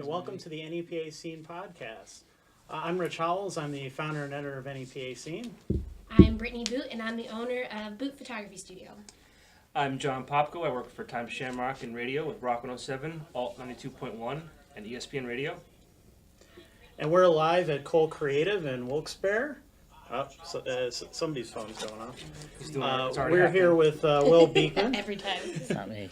right, welcome to the NEPA Scene Podcast. I'm Rich Howells. I'm the founder and editor of NEPA Scene. I'm Brittany Boot, and I'm the owner of Boot Photography Studio. I'm John Popko. I work for Time Shamrock in radio with Rock 107, Alt 92.1, and ESPN Radio. And we're live at Cole Creative in Wilkes-Barre. Somebody's phone's going off. We're here with Will Beekman. Every time. It's not me.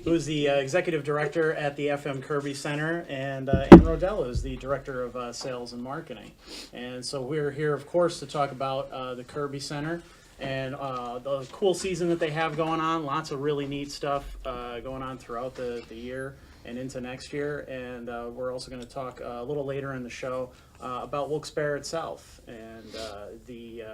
Who's the executive director at the FM Kirby Center, and Rodella is the director of sales and marketing. And so we're here, of course, to talk about the Kirby Center and the cool season that they have going on. Lots of really neat stuff going on throughout the year and into next year. And we're also going to talk a little later in the show about Wilkes-Barre itself and the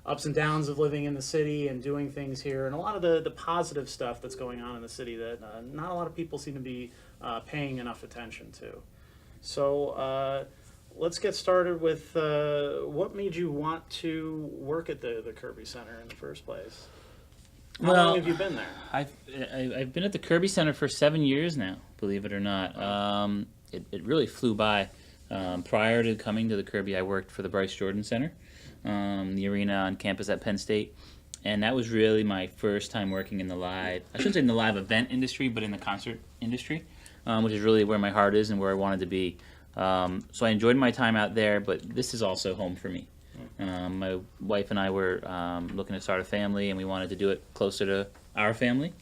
ups and downs of living in the city and doing things here, and a lot of the positive stuff that's going on in the city that not a lot of people seem to be paying enough attention to. So let's get started with what made you want to work at the Kirby Center in the first place? How long have you been there? I've been at the Kirby Center for 7 years now, believe it or not. It really flew by. Prior to coming to the Kirby, I worked for the Bryce Jordan Center, the arena on campus at Penn State, and that was really my first time working in the live, I shouldn't say in the live event industry, but in the concert industry, which is really where my heart is and where I wanted to be. So I enjoyed my time out there, but this is also home for me. My wife and I were looking to start a family, and we wanted to do it closer to our family.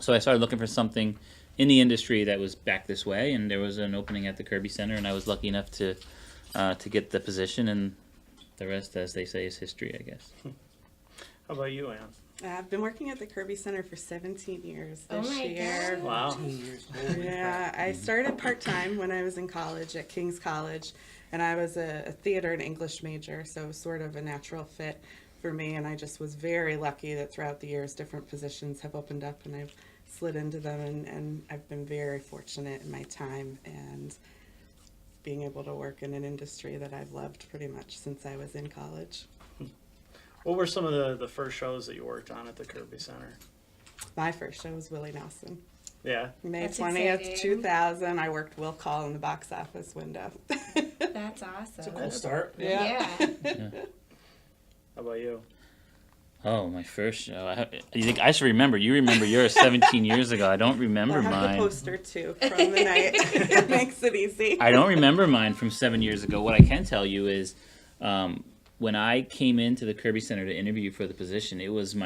So I started looking for something in the industry that was back this way, and there was an opening at the Kirby Center, and I was lucky enough to get the position, and the rest, as they say, is history, I guess. How about you, Ann? I've been working at the Kirby Center for 17 years Oh this my year. God. Wow. Yeah, I started part-time when I was in college at King's College, and I was a theater and English major, so it was sort of a natural fit for me, and I just was very lucky that throughout the years different positions have opened up, and I've slid into them, and I've been very fortunate in my time and being able to work in an industry that I've loved pretty much since I was in college. What were some of the first shows that you worked on at the Kirby Center? My first show was Willie Nelson. Yeah. May That's 20th, exciting. 2000, I worked Will Call in the box office window. That's awesome. It's a cool start. Yeah. How about you? Oh, my first show. You think I should remember? You remember yours 17 years ago. I don't remember I have mine. the poster too from the night. It makes it easy. I don't remember mine from 7 years ago. What I can tell you is when I came into the Kirby Center to interview for the position, it was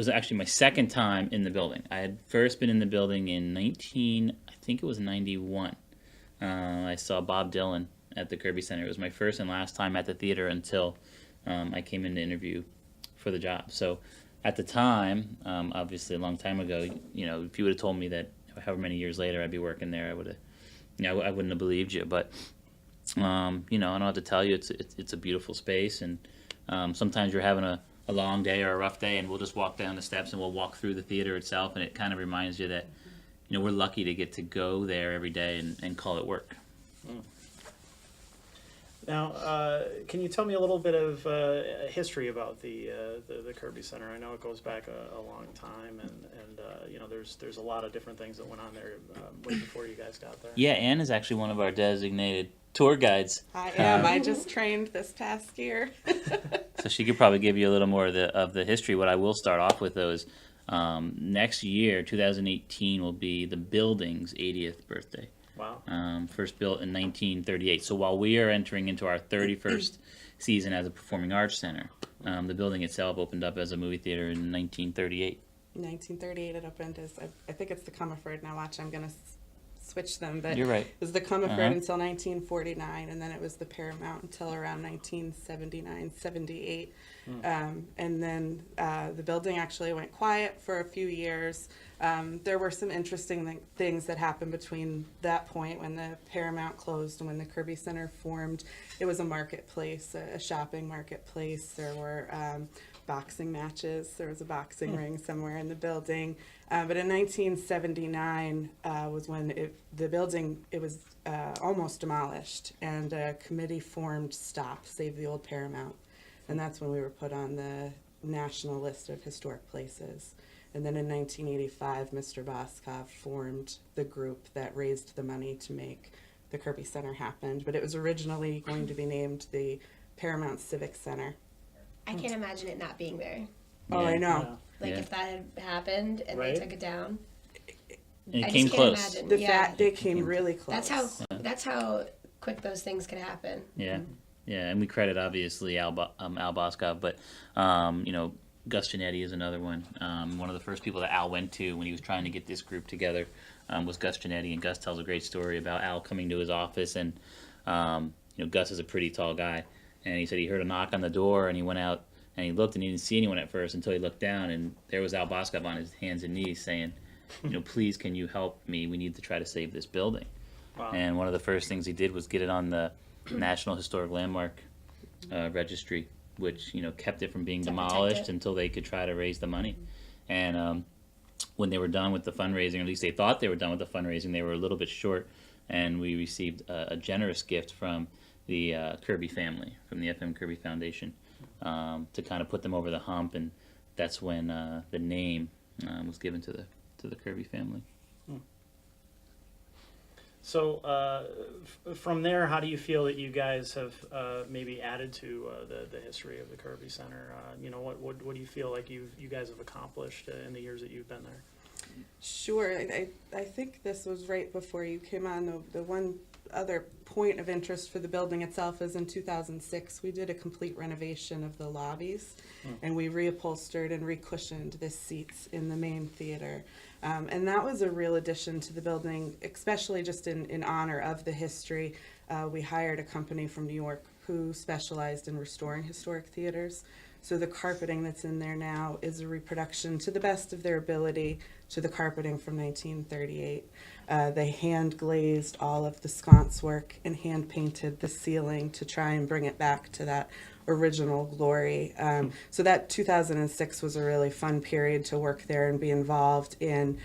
actually my second time in the building. I had first been in the building in I think it was 91. I saw Bob Dylan at the Kirby Center. It was my first and last time at the theater until I came in to interview for the job. So at the time, obviously a long time ago, you know, if you would have told me that however many years later I'd be working there, I would have, I wouldn't have believed you. But you know, I don't have to tell you, it's a beautiful space, and sometimes you're having a long day or a rough day, and we'll just walk down the steps and we'll walk through the theater itself, and it kind of reminds you that, you know, we're lucky to get to go there every day and call it work. Now, can you tell me a little bit of history about the Kirby Center? I know it goes back a long time, and you know, there's a lot of different things that went on there way before you guys got there. Yeah, Ann is actually one of our designated tour guides. I am. I just trained this past year. So she could probably give you a little more of the history. What I will start off with, though, is next year, 2018, will be the building's 80th birthday. Wow. First built in 1938. So while we are entering into our 31st season as a performing arts center, the building itself opened up as a movie theater in 1938. 1938 it opened as, I think it's the Comerford. Now watch, I'm going to switch them. But You're right. It was the Comerford until 1949, and then it was the Paramount until around 1979, 78. And then the building actually went quiet for a few years. There were some interesting things that happened between that point when the Paramount closed and when the Kirby Center formed. It was a marketplace, a shopping marketplace. There were boxing matches. There was a boxing ring somewhere in the building. But in 1979 was when the building was almost demolished, and a committee formed, Stop, Save the Old Paramount. And that's when we were put on the national list of historic places. And then in 1985, Mr. Boskov formed the group that raised the money to make the Kirby Center happen. But it was originally going to be named the Paramount Civic Center. I can't imagine it not being there. Oh, I know. Like Yeah. if that had happened and Right. they took it down. And I it just came can't close. imagine. The Yeah. fact they came really close. That's how quick those things could happen. Yeah, yeah, and we credit obviously Al Boskov, but Gus Giannetti is another one. One of the first people that Al went to when he was trying to get this group together was Gus Giannetti, and Gus tells a great story about Al coming to his office, and Gus is a pretty tall guy, and he said he heard a knock on the door, and he went out and he looked, and he didn't see anyone at first until he looked down, and there was Al Boskov on his hands and knees saying, please, can you help me? We need to try to save this building. Wow. And one of the first things he did was get it on the National Historic Landmark Registry, which kept it from being To protect demolished it. until they could try to raise the money. And when they were done with the fundraising, or at least they thought they were done with the fundraising, they were a little bit short, and we received a generous gift from the Kirby family, from the FM Kirby Foundation, to kind of put them over the hump, and that's when the name was given to the Kirby family. So from there, how do you feel that you guys have maybe added to the history of the Kirby Center? What do you feel like you guys have accomplished in the years that you've been there? Sure. I think this was right before you came on. The one other point of interest for the building itself is in 2006, we did a complete renovation of the lobbies, and we reupholstered and recushioned the seats in the main theater. And that was a real addition to the building, especially just in honor of the history. We hired a company from New York who specialized in restoring historic theaters. So the carpeting that's in there now is a reproduction, to the best of their ability, to the carpeting from 1938. They hand glazed all of the sconce work and hand painted the ceiling to try and bring it back to that original glory. So that 2006 was a really fun period to work there and be involved in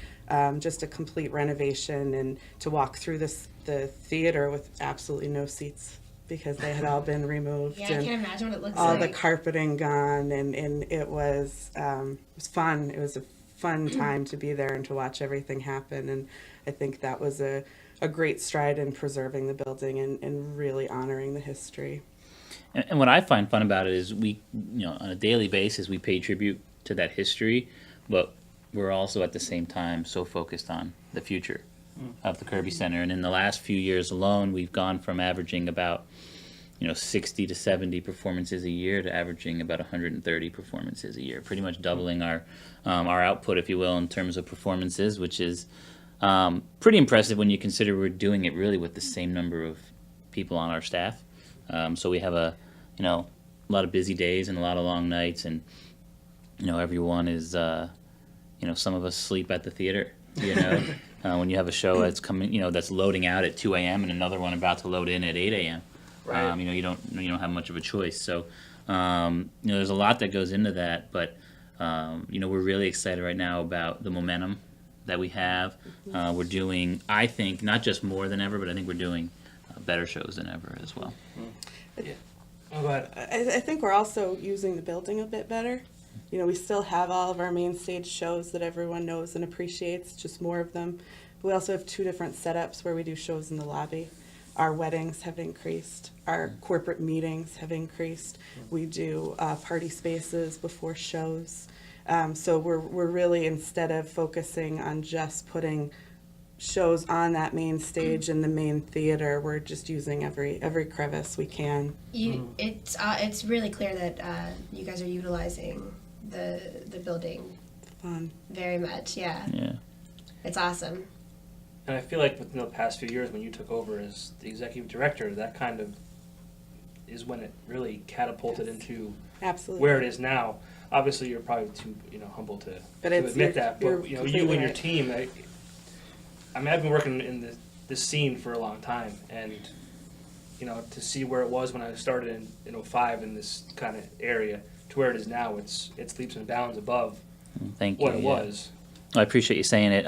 just a complete renovation, and to walk through the theater with absolutely no seats because they had all been removed. Yeah, I and can't imagine what it looks all like. the carpeting gone, and it was fun. It was a fun time to be there and to watch everything happen, and I think that was a great stride in preserving the building and really honoring the history. And what I find fun about it is we, on a daily basis, we pay tribute to that history, but we're also at the same time so focused on the future of the Kirby Center. And in the last few years alone, we've gone from averaging about 60 to 70 performances a year to averaging about 130 performances a year, pretty much doubling our output, if you will, in terms of performances, which is pretty impressive when you consider we're doing it really with the same number of people on our staff. So we have a lot of busy days and a lot of long nights, and everyone is some of us sleep at the theater. When you have a show that's coming, that's loading out at 2 a.m. and another one about to load in at 8 a.m. Right. You don't have much of a choice. So there's a lot that goes into that, but we're really excited right now about the momentum that we have. We're doing, I think, not just more than ever, but I think we're doing better shows than ever as well. Yeah. Oh, go ahead. I think we're also using the building a bit better. We still have all of our main stage shows that everyone knows and appreciates, just more of them. We also have 2 different setups where we do shows in the lobby. Our weddings have increased. Our corporate meetings have increased. We do party spaces before shows. So we're really, instead of focusing on just putting shows on that main stage in the main theater, we're just using every crevice we can. It's really clear that you guys are utilizing the building Fun. very much. Yeah, Yeah. it's awesome. And I feel like within the past few years when you took over as the executive director, that kind of is when it really catapulted Yes. into Absolutely. where it is now. Obviously, you're probably too humble to it's- admit that, you're but you completely and your right. team. I've been working in this scene for a long time, and to see where it was when I started in 2005 in this kind of area to where it is now, it's leaps and bounds above Thank you. what it yeah. was. I appreciate you saying it.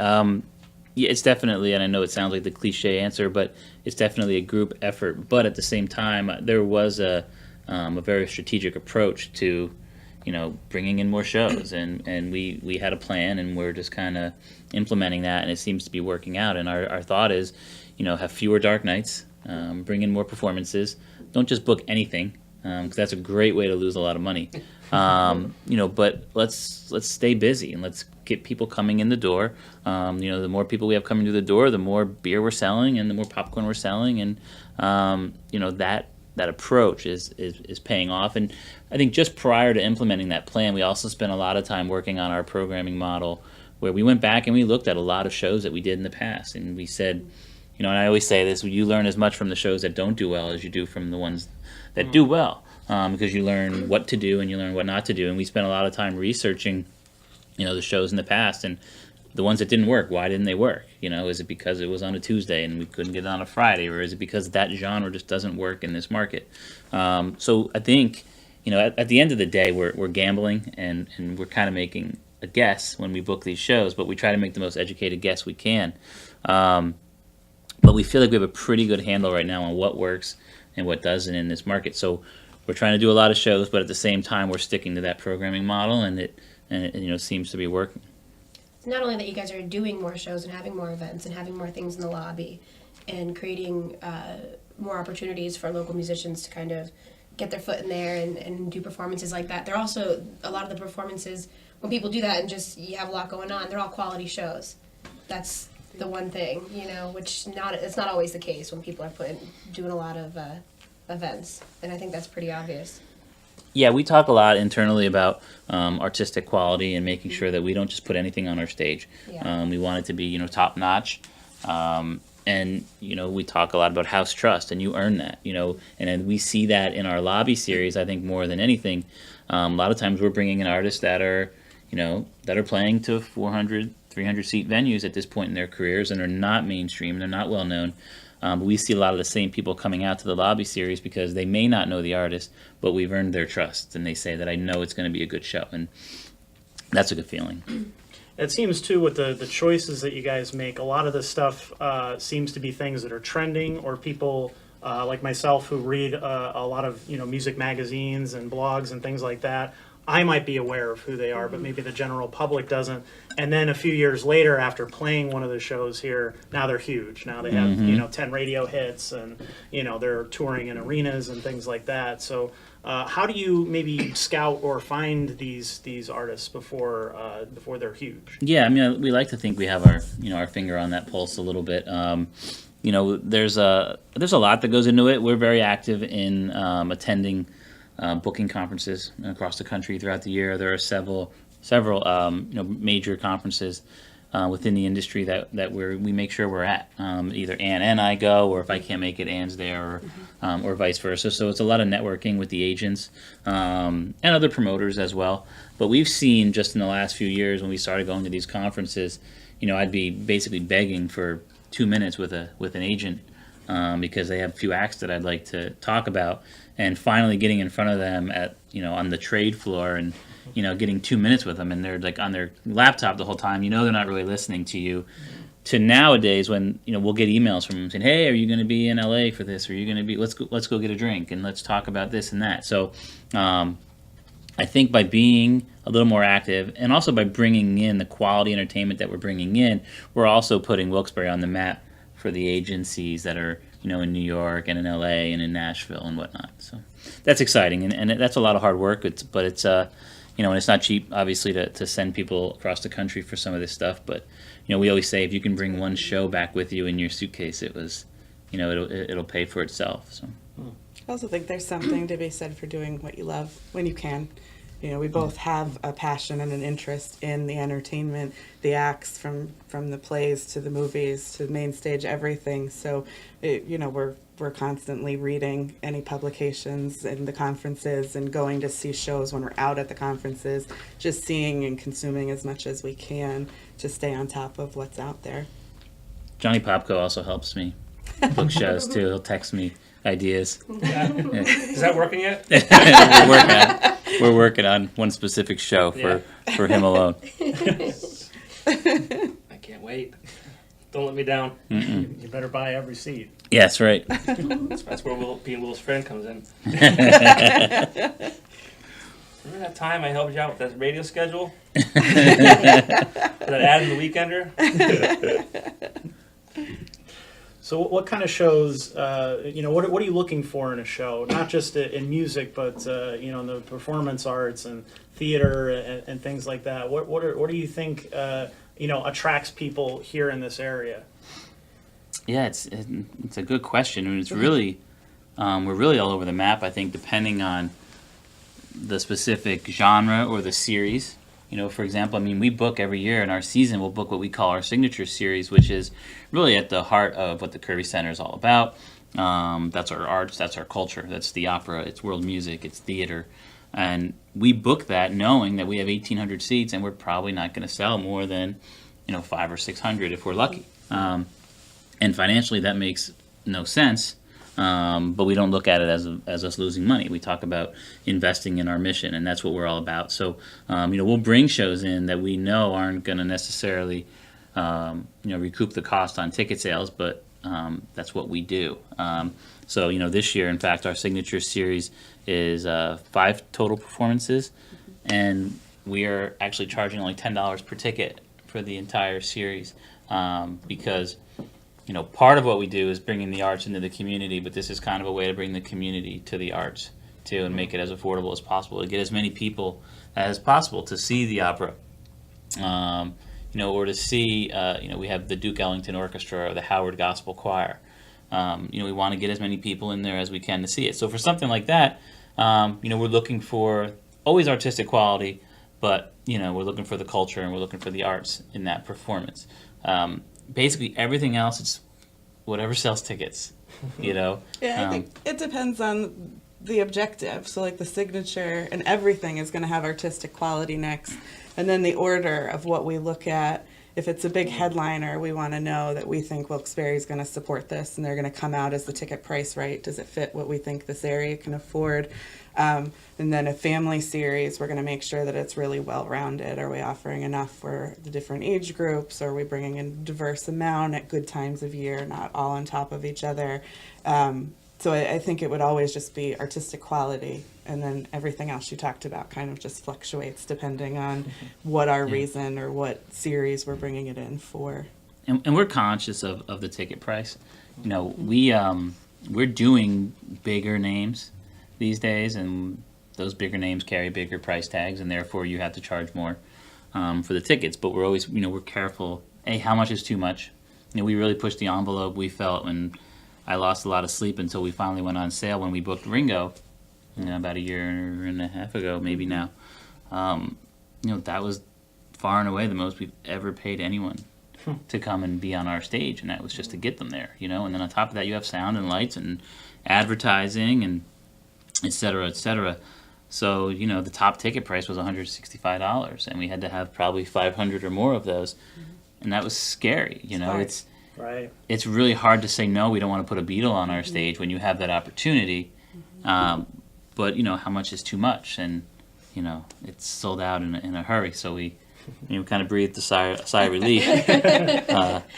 Yeah, it's definitely, and I know it sounds like the cliche answer, but it's definitely a group effort. But at the same time, there was a very strategic approach to, bringing in more shows, and we had a plan, and we're just kind of implementing that, and it seems to be working out. And our thought is, have fewer dark nights, bring in more performances. Don't just book anything, because that's a great way to lose a lot of money. But let's stay busy, and let's get people coming in the door. The more people we have coming through the door, the more beer we're selling, and the more popcorn we're selling, and that approach is paying off. And I think just prior to implementing that plan, we also spent a lot of time working on our programming model, where we went back and we looked at a lot of shows that we did in the past, and we said, and I always say this, you learn as much from the shows that don't do well as you do from the ones that do well, because you learn what to do and you learn what not to do. And we spent a lot of time researching, the shows in the past, and the ones that didn't work, why didn't they work? Is it because it was on a Tuesday and we couldn't get it on a Friday, or is it because that genre just doesn't work in this market? So I think, at the end of the day, we're gambling, and we're kind of making a guess when we book these shows, but we try to make the most educated guess we can. But we feel like we have a pretty good handle right now on what works and what doesn't in this market. So we're trying to do a lot of shows, but at the same time, we're sticking to that programming model, and it seems to be working. Not only that you guys are doing more shows and having more events and having more things in the lobby and creating more opportunities for local musicians to kind of get their foot in there and do performances like that. They're also, a lot of the performances, when people do that and just you have a lot going on, they're all quality shows. That's the one thing, which it's not always the case when people are doing a lot of events. And I think that's pretty obvious. Yeah, we talk a lot internally about artistic quality and making sure that we don't just put anything on our stage. Yeah. We want it to be, top notch. And, we talk a lot about house trust, and you earn that, and then we see that in our lobby series, I think, more than anything. A lot of times we're bringing in artists that are, that are playing to 400, 300 seat venues at this point in their careers, and are not mainstream, they're not well known. But we see a lot of the same people coming out to the lobby series because they may not know the artist, but we've earned their trust, and they say that I know it's going to be a good show, and that's a good feeling. It seems too with the choices that you guys make, a lot of this stuff seems to be things that are trending, or people like myself who read a lot of music magazines and blogs and things like that. I might be aware of who they are, but maybe the general public doesn't. And then a few years later, after playing one of the shows here, now they're huge. Now they have 10 radio hits, and they're touring in arenas and things like that. So how do you maybe scout or find these artists before they're huge? Yeah, we like to think we have our our finger on that pulse a little bit. There's a lot that goes into it. We're very active in attending booking conferences across the country throughout the year. There are several major conferences within the industry that we make sure we're at. Either Ann and I go, or if I can't make it, Ann's there, or vice versa. So it's a lot of networking with the agents and other promoters as well. But we've seen just in the last few years, when we started going to these conferences, I'd be basically begging for 2 minutes with an agent because they have a few acts that I'd like to talk about, and finally getting in front of them at on the trade floor and getting 2 minutes with them, and they're like on their laptop the whole time. They're not really listening to you. To nowadays, when we'll get emails from them saying, "Hey, are you going to be in LA for this? Or are you going to be? Let's go get a drink and let's talk about this and that." So, I think by being a little more active, and also by bringing in the quality entertainment that we're bringing in, we're also putting Wilkes-Barre on the map for the agencies that are in New York and in LA and in Nashville and whatnot. So that's exciting, and that's a lot of hard work. But it's and it's not cheap, obviously, to send people across the country for some of this stuff. But we always say if you can bring one show back with you in your suitcase, it'll pay for itself. So I also think there's something to be said for doing what you love when you can. We both have a passion and an interest in the entertainment, the acts, from the plays to the movies to the main stage, everything. So, we're constantly reading any publications and the conferences and going to see shows when we're out at the conferences, just seeing and consuming as much as we can to stay on top of what's out there. Johnny Popko also helps me book shows too. He'll text me ideas. Yeah. Is that working yet? We're working on one specific show for him alone. I can't wait. Don't let me down. You better buy every seat. Yeah, that's right. That's where being Will's friend comes in. Remember that time I helped you out with that radio schedule? that ad in the Weekender? So what kind of shows, what are you looking for in a show? Not just in music, but, in the performance arts and theater and things like that. What do you think, attracts people here in this area? Yeah, it's a good question. I mean, it's really, we're really all over the map, I think, depending on the specific genre or the series. For example, I mean, we book every year in our season, we'll book what we call our signature series, which is really at the heart of what the Kirby Center is all about. That's our arts, that's our culture, that's the opera, it's world music, it's theater. And we book that knowing that we have 1,800 seats and we're probably not going to sell more than, 500 or 600 if we're lucky. And financially, that makes no sense. But we don't look at it as us losing money. We talk about investing in our mission, and that's what we're all about. So, we'll bring shows in that we know aren't going to necessarily, recoup the cost on ticket sales, but that's what we do. So, this year, in fact, our signature series is 5 total performances, and we are actually charging only $10 per ticket for the entire series because part of what we do is bringing the arts into the community, but this is kind of a way to bring the community to the arts too and make it as affordable as possible to get as many people as possible to see the opera, or to see, we have the Duke Ellington Orchestra or the Howard Gospel Choir. We want to get as many people in there as we can to see it. So for something like that, we're looking for always artistic quality, but we're looking for the culture and we're looking for the arts in that performance. Basically everything else, it's whatever sells tickets, Yeah, I think it depends on the objective. So like the signature and everything is going to have artistic quality next. And then the order of what we look at, if it's a big headliner, we want to know that we think Wilkes-Barre is going to support this and they're going to come out as the ticket price right. Does it fit what we think this area can afford? And then a family series, we're going to make sure that it's really well-rounded. Are we offering enough for the different age groups? Are we bringing in a diverse amount at good times of year, not all on top of each other? So I think it would always just be artistic quality, and then everything else you talked about kind of just fluctuates depending on what our reason or what series we're bringing it in for. And we're conscious of the ticket price. We're doing bigger names these days, and those bigger names carry bigger price tags, and therefore you have to charge more for the tickets. But we're always, we're careful. How much is too much? We really pushed the envelope. We felt, and I lost a lot of sleep until we finally went on sale when we booked Ringo, about a year and a half ago, maybe now. That was far and away the most we've ever paid anyone to come and be on our stage, and that was just to get them there, And then on top of that, you have sound and lights and advertising and et cetera, et cetera. So, the top ticket price was $165, and we had to have probably 500 or more of those. And that was scary, It's Right. It's really hard to say no, we don't want to put a Beatle on our stage when you have that opportunity. But, how much is too much? And, it's sold out in a hurry, so we kind of breathed a sigh of relief.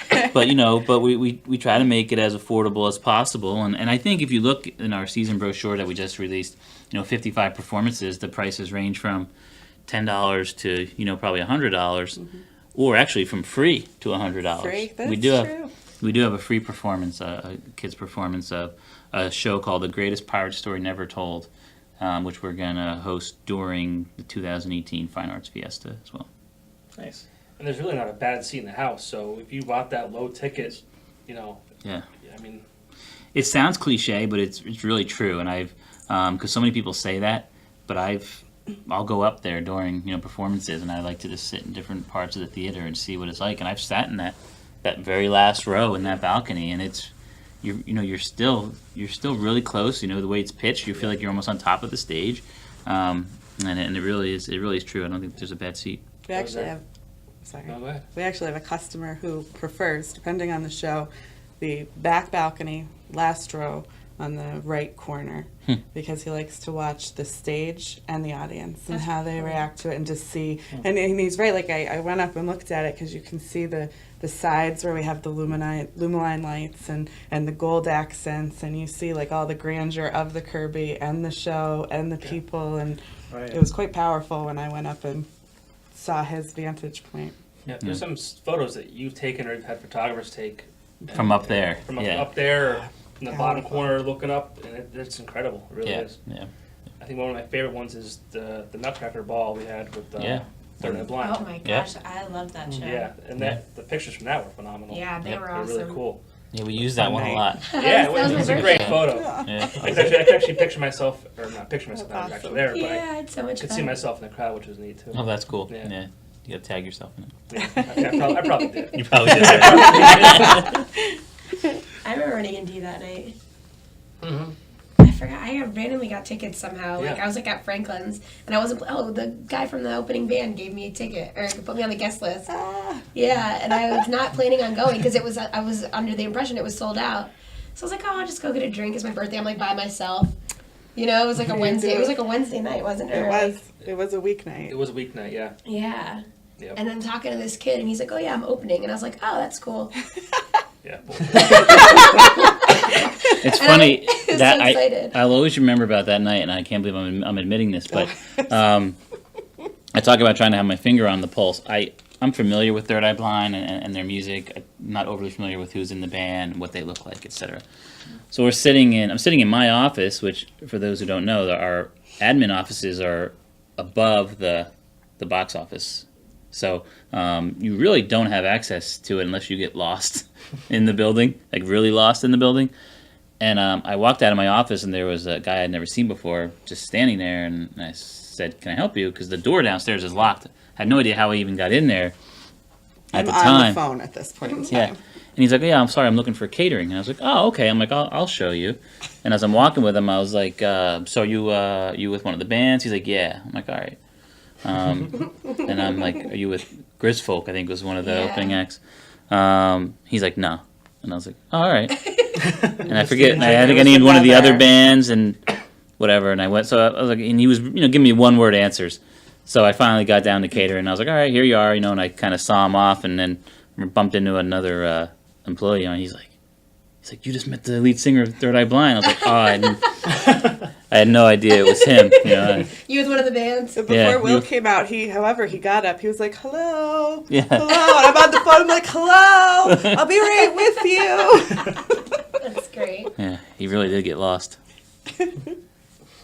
But we try to make it as affordable as possible. And I think if you look in our season brochure that we just released, 55 performances, the prices range from $10 to, probably $100, or actually from free to $100. Free? That's true. We do have a free performance, a kid's performance of a show called The Greatest Pirate Story Never Told, which we're going to host during the 2018 Fine Arts Fiesta as well. Nice. And there's really not a bad seat in the house, so if you bought that low ticket, Yeah. I mean... It sounds cliche, but it's really true, and I've, because so many people say that, but I'll go up there during, performances, and I like to just sit in different parts of the theater and see what it's like, and I've sat in that very last row in that balcony, and it's, you're still really close, the way it's pitched, you feel like you're almost on top of the stage, and it really is true. I don't think there's a bad seat. We actually have, No, go ahead. we actually have a customer who prefers, depending on the show, the back balcony, last row on the right corner, because he likes to watch the stage and the audience and how they react to it and just see. And he's right, like I went up and looked at it because you can see the the sides where we have the lumaline lights and the gold accents, and you see like all the grandeur of the Kirby and the show and the people, and Right. it was quite powerful when I went up and saw his vantage point. Yeah, there's some photos that you've taken or you've had photographers take From up there. from yeah. up there, or in the bottom Powerful. corner looking up, and it's incredible. It really Yeah. is. Yeah. I think one of my favorite ones is the Nutcracker ball we had with Yeah. Third Eye Blind. Oh my Yeah. gosh, I love that show. Yeah, and the pictures from that were phenomenal. Yeah, they Yep. were They're awesome. really cool. Yeah, we use that one a lot. Yeah, That it was was my a great birthday. photo. Yeah. I could actually picture myself, or not picture myself, I was That's actually there, but Yeah, I I had so much could fun. see myself in the crowd, which was neat too. Oh, that's cool. Yeah. Yeah. You gotta tag yourself in it. Yeah, I probably did. You probably did. I remember running into you that night. Mm-hmm. I forgot. I randomly got tickets somehow. Like Yeah. I was like at Franklin's, and I wasn't. Oh, the guy from the opening band gave me a ticket or put me on the guest list. Yeah, and I was not planning on going because I was under the impression it was sold out. So I was like, oh, I'll just go get a drink. It's my birthday. I'm like by myself. You know, it was like a You Wednesday. do. It was like a Wednesday night, wasn't it? It Or, was a weeknight. It was a weeknight, yeah. Yeah. Yep. And then talking to this kid, and he's like, oh yeah, I'm opening, and I was like, oh, that's cool. Yeah. It's And funny I was that so excited. I'll always remember about that night, and I can't believe I'm admitting this, but I talk about trying to have my finger on the pulse. I'm familiar with Third Eye Blind and their music. I'm not overly familiar with who's in the band, what they look like, etc. So I'm sitting in my office, which for those who don't know, our admin offices are above the box office. So you really don't have access to it unless you get lost in the building, like really lost in the building. And I walked out of my office, and there was a guy I'd never seen before just standing there, and I said, can I help you? Because the door downstairs is locked. I had no idea how I even got in there at I'm the on time. the phone at this point in time. Yeah. And he's like, yeah, I'm sorry, I'm looking for catering. And I was like, oh, okay. I'm like, I'll show you. And as I'm walking with him, I was like, so you with one of the bands? He's like, yeah. I'm like, all right. And I'm like, are you with Grisfolk? I think was one of the Yeah. opening acts. He's like, no. And I was like, oh, all right. And I forget. And I think I needed one of the other bands and whatever. And I went. So I was like, and he was, giving me one-word answers. So I finally got down to catering, and I was like, all right, here you are, and I kind of saw him off, and then bumped into another employee, and he's like, you just met the lead singer of Third Eye Blind. I was like, oh, I had no idea it was him. You with one of the bands? So before Yeah, Will you- came out, he got up. He was like, hello. Yeah. Hello. And I'm on the phone. I'm like, hello. I'll be right with you. That's great. Yeah, he really did get lost.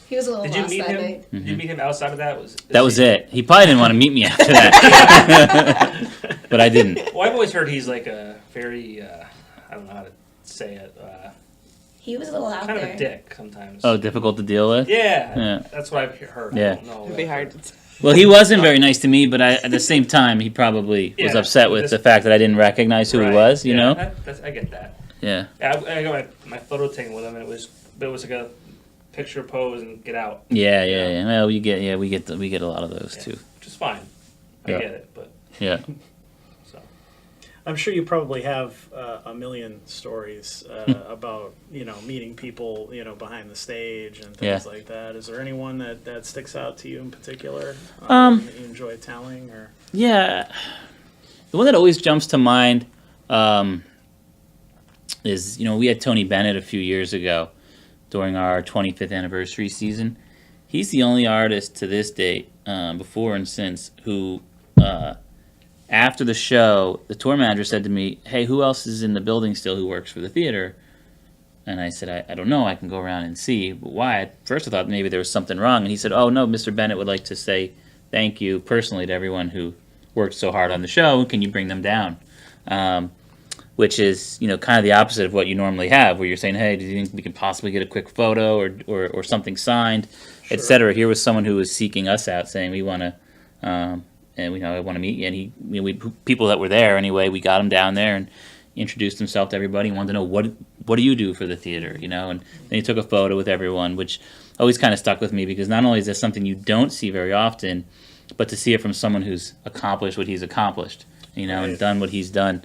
He was a little Did you lost meet that him? night. Did you meet him outside of that? That was it. He probably didn't want to meet me after that, but I didn't. Well, I've always heard he's like a very, I don't know how to say it, He was a little out kind there. of a dick sometimes. Oh, difficult to deal with? Yeah, Yeah. that's what I've heard. Yeah. I don't know. It'd be hard to Well, he wasn't very nice to me, but at the same time, he probably was Yeah, upset with this- the fact that I didn't recognize who he Right. was, you Yeah, know? I get that. Yeah. Yeah, I got my photo taken with him, and it was like a picture pose and get out. Yeah. Well, we get a lot of those Yeah. too. Which is fine. I Yeah. get it, but Yeah. so. I'm sure you probably have a million stories about meeting people behind the stage and things Yeah. like that. Is there anyone that sticks out to you in particular that you enjoy telling? Or Yeah. The one that always jumps to mind is we had Tony Bennett a few years ago during our 25th anniversary season. He's the only artist to this date, before and since, who after the show, the tour manager said to me, hey, who else is in the building still who works for the theater? And I said, I don't know. I can go around and see. But why? At first I thought maybe there was something wrong. And he said, oh, no, Mr. Bennett would like to say thank you personally to everyone who worked so hard on the show. Can you bring them down? Which is, kind of the opposite of what you normally have, where you're saying, hey, do you think we could possibly get a quick photo or something signed, et cetera. Here was someone who was seeking us out, saying we want to, and I want to meet you. And we people that were there anyway, we got him down there and he introduced himself to everybody. He wanted to know what do you do for the theater, and then he took a photo with everyone, which always kind of stuck with me because not only is this something you don't see very often, but to see it from someone who's accomplished what he's accomplished, and done what he's done.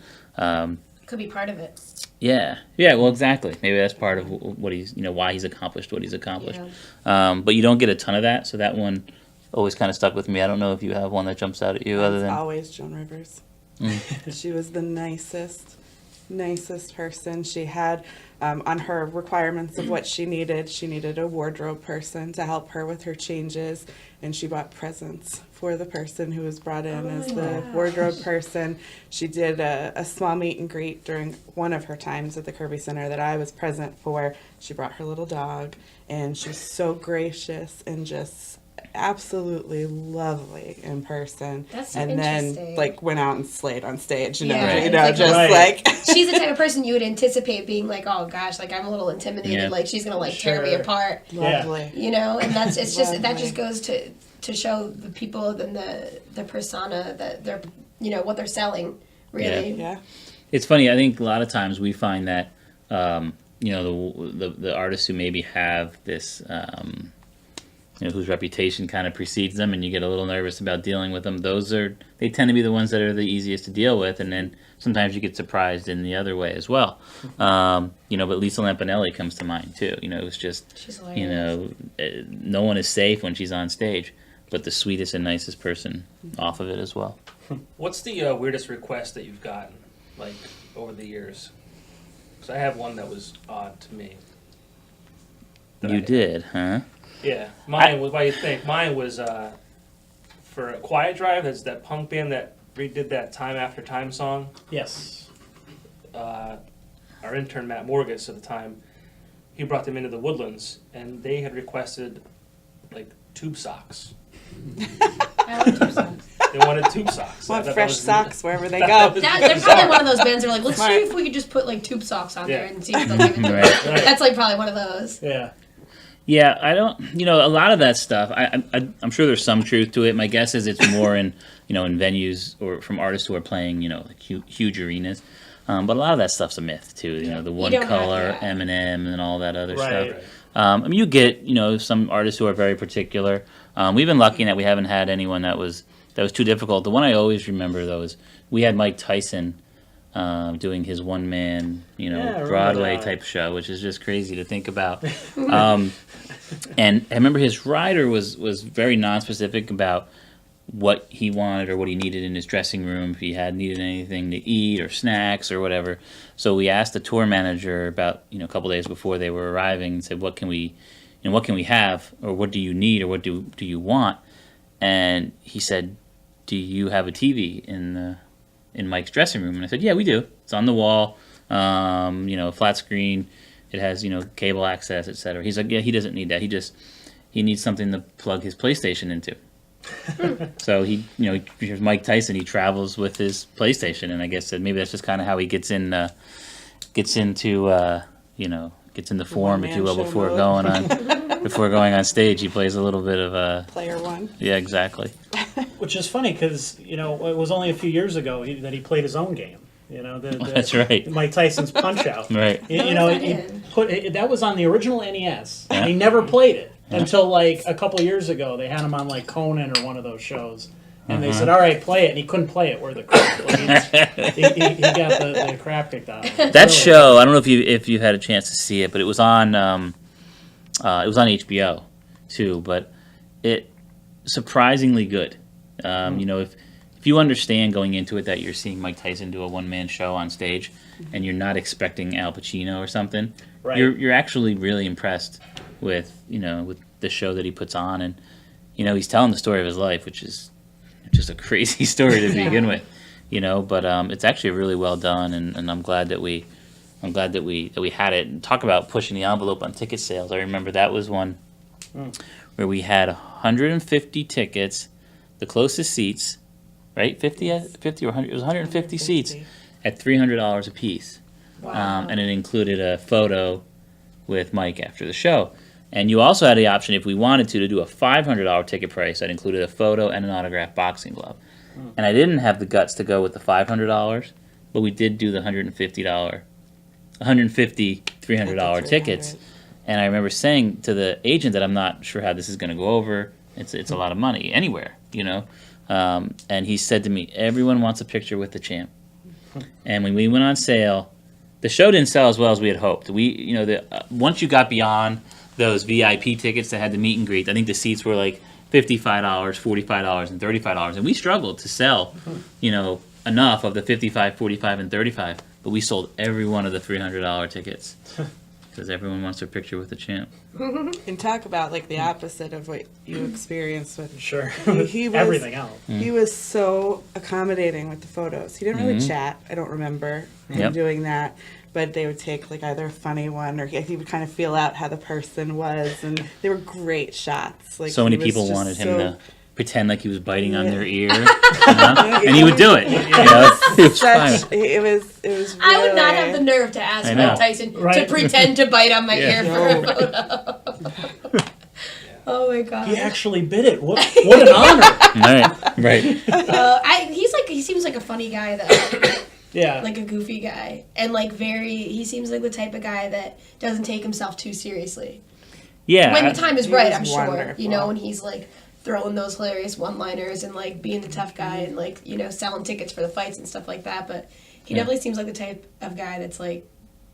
Could be part of it. Yeah. Well, exactly. Maybe that's part of what he's, why he's accomplished what he's accomplished. Yeah. But you don't get a ton of that, so that one always kind of stuck with me. I don't know if you have one that jumps out at you other It's than. always Joan Rivers. She was the nicest person. She had on her requirements of what she needed a wardrobe person to help her with her changes, and she bought presents for the person who was brought in as the wardrobe person. She did a small meet and greet during one of her times at the Kirby Center that I was present for. She brought her little dog, and she was so gracious and just absolutely lovely in person. That's so and then interesting. like went out and slayed on stage, Yeah, Right. you know, it's just Right. like She's the type of person you would anticipate being like, oh gosh, like I'm a little intimidated, Yeah. like she's gonna like tear me Sure. apart, lovely. you know. And that's it's just that Lovely. just goes to show the people and the persona that they're, you know, what they're selling, really. Yeah. It's funny. I think a lot of times we find that you know the artists who maybe have this you know, whose reputation kind of precedes them, and you get a little nervous about dealing with them. They tend to be the ones that are the easiest to deal with, and then sometimes you get surprised in the other way as well. You know, but Lisa Lampanelli comes to mind too. You know, it was just She's hilarious. you know, no one is safe when she's on stage, but the sweetest and nicest person off of it as well. What's the weirdest request that you've gotten, like, over the years? Because I have one that was odd to me. You did, huh? Yeah, mine was. Why you think? Mine was for a Quiet Drive. That's that punk band that redid that Time After Time song. Yes. Our intern Matt Morgus at the time, he brought them into the Woodlands, and they had requested like tube socks. I like tube socks. They wanted tube socks. I Want thought fresh that was- socks wherever they that go. was They're bizarre. probably one of those bands that are like, let's Smart. see if we could just put like tube socks on there Yeah. and see if they'll give it to Right. us. Right. That's like probably one of those. Yeah. Yeah, I don't. You know, a lot of that stuff. I'm sure there's some truth to it. My guess is it's more in you know in venues or from artists who are playing you know like huge arenas. But a lot of that stuff's a myth too. You know, the one don't have color that. M&M and all that other Right. stuff. I mean, you get you know some artists who are very particular. We've been lucky in that we haven't had anyone that was too difficult. The one I always remember though is we had Mike Tyson doing his one man you know Yeah, I remember Broadway that. type show, which is just crazy to think about. And I remember his rider was very non-specific about what he wanted or what he needed in his dressing room, if he had needed anything to eat or snacks or whatever. So we asked the tour manager about you know a couple days before they were arriving and said, what can we have, or what do you need, or what do you want? And he said, do you have a TV in Mike's dressing room? And I said, yeah, we do. It's on the wall, you know, flat screen. It has, you know, cable access, etc. He's like, yeah, he doesn't need that. He needs something to plug his PlayStation into. So he, you know, here's Mike Tyson. He travels with his PlayStation, and I guess that maybe that's just kind of how he gets into, you know, gets into form, if you will, one-man show before going on stage. He plays a little bit of Player one. yeah, exactly. Which is funny because you know it was only a few years ago that he played his own game. You know, That's right. Mike Tyson's Punch Out. Right. You know, What was he that in? put that was on the original NES. Yeah. He never played it until like a couple years ago. They had him on like Conan or one of those shows, and they said, "All right, play it," and he couldn't play it. Where the he got the crap kicked out of him. That Really. show, I don't know if you had a chance to see it, but it was on HBO too. But it surprisingly good. You know, if you understand going into it that you're seeing Mike Tyson do a one man show on stage, and you're not expecting Al Pacino or something, Right. you're actually really impressed with with the show that he puts on, and you know he's telling the story of his life, which is just a crazy story to Yeah. begin with. You know, but it's actually really well done, and I'm glad that we had it. And talk about pushing the envelope on ticket sales. I remember that was one where we had 150 tickets, the closest seats, right? 50 or 100. It was 150 seats at $300 a piece, and it included a photo with Mike after the show. And you also had the option, if we wanted to do a $500 ticket price that included a photo and an autographed boxing glove. And I didn't have the guts to go with the $500, but we did do the $150 $300 tickets. And I remember saying to the agent that I'm not sure how this is going to go over. It's a lot of money anywhere, you know. And he said to me, everyone wants a picture with the champ. And when we went on sale, the show didn't sell as well as we had hoped. Once you got beyond those VIP tickets that had the meet and greet, I think the seats were like $55, $45, and $35, and we struggled to sell, enough of the 55, 45, and 35, but we sold every one of the $300 tickets because everyone wants their picture with the champ. And talk about like the opposite of what you experienced with. Sure. He was, Everything else. He was so accommodating with the photos. He didn't really chat. I don't remember him Yep. doing that. But they would take like either a funny one or he would kind of feel out how the person was, and they were great shots. Like So many he was people just wanted him so- to pretend like he was biting on Yeah. their ear, and he would do it. You know? It was fine. It was. Really, I would not have the nerve to ask I know. Mike Tyson to Right. pretend to bite on my Yeah. ear for a photo. Oh my god. He actually bit it. What an honor. Right. He seems like a funny guy though. Yeah. Like a goofy guy, and like he seems like the type of guy that doesn't take himself too seriously. Yeah. When the time is He right, was I'm sure. wonderful. You know, when he's like throwing those hilarious one-liners and like being the tough guy and like, you know, selling tickets for the fights and stuff like that. But he Yeah. definitely seems like the type of guy that's like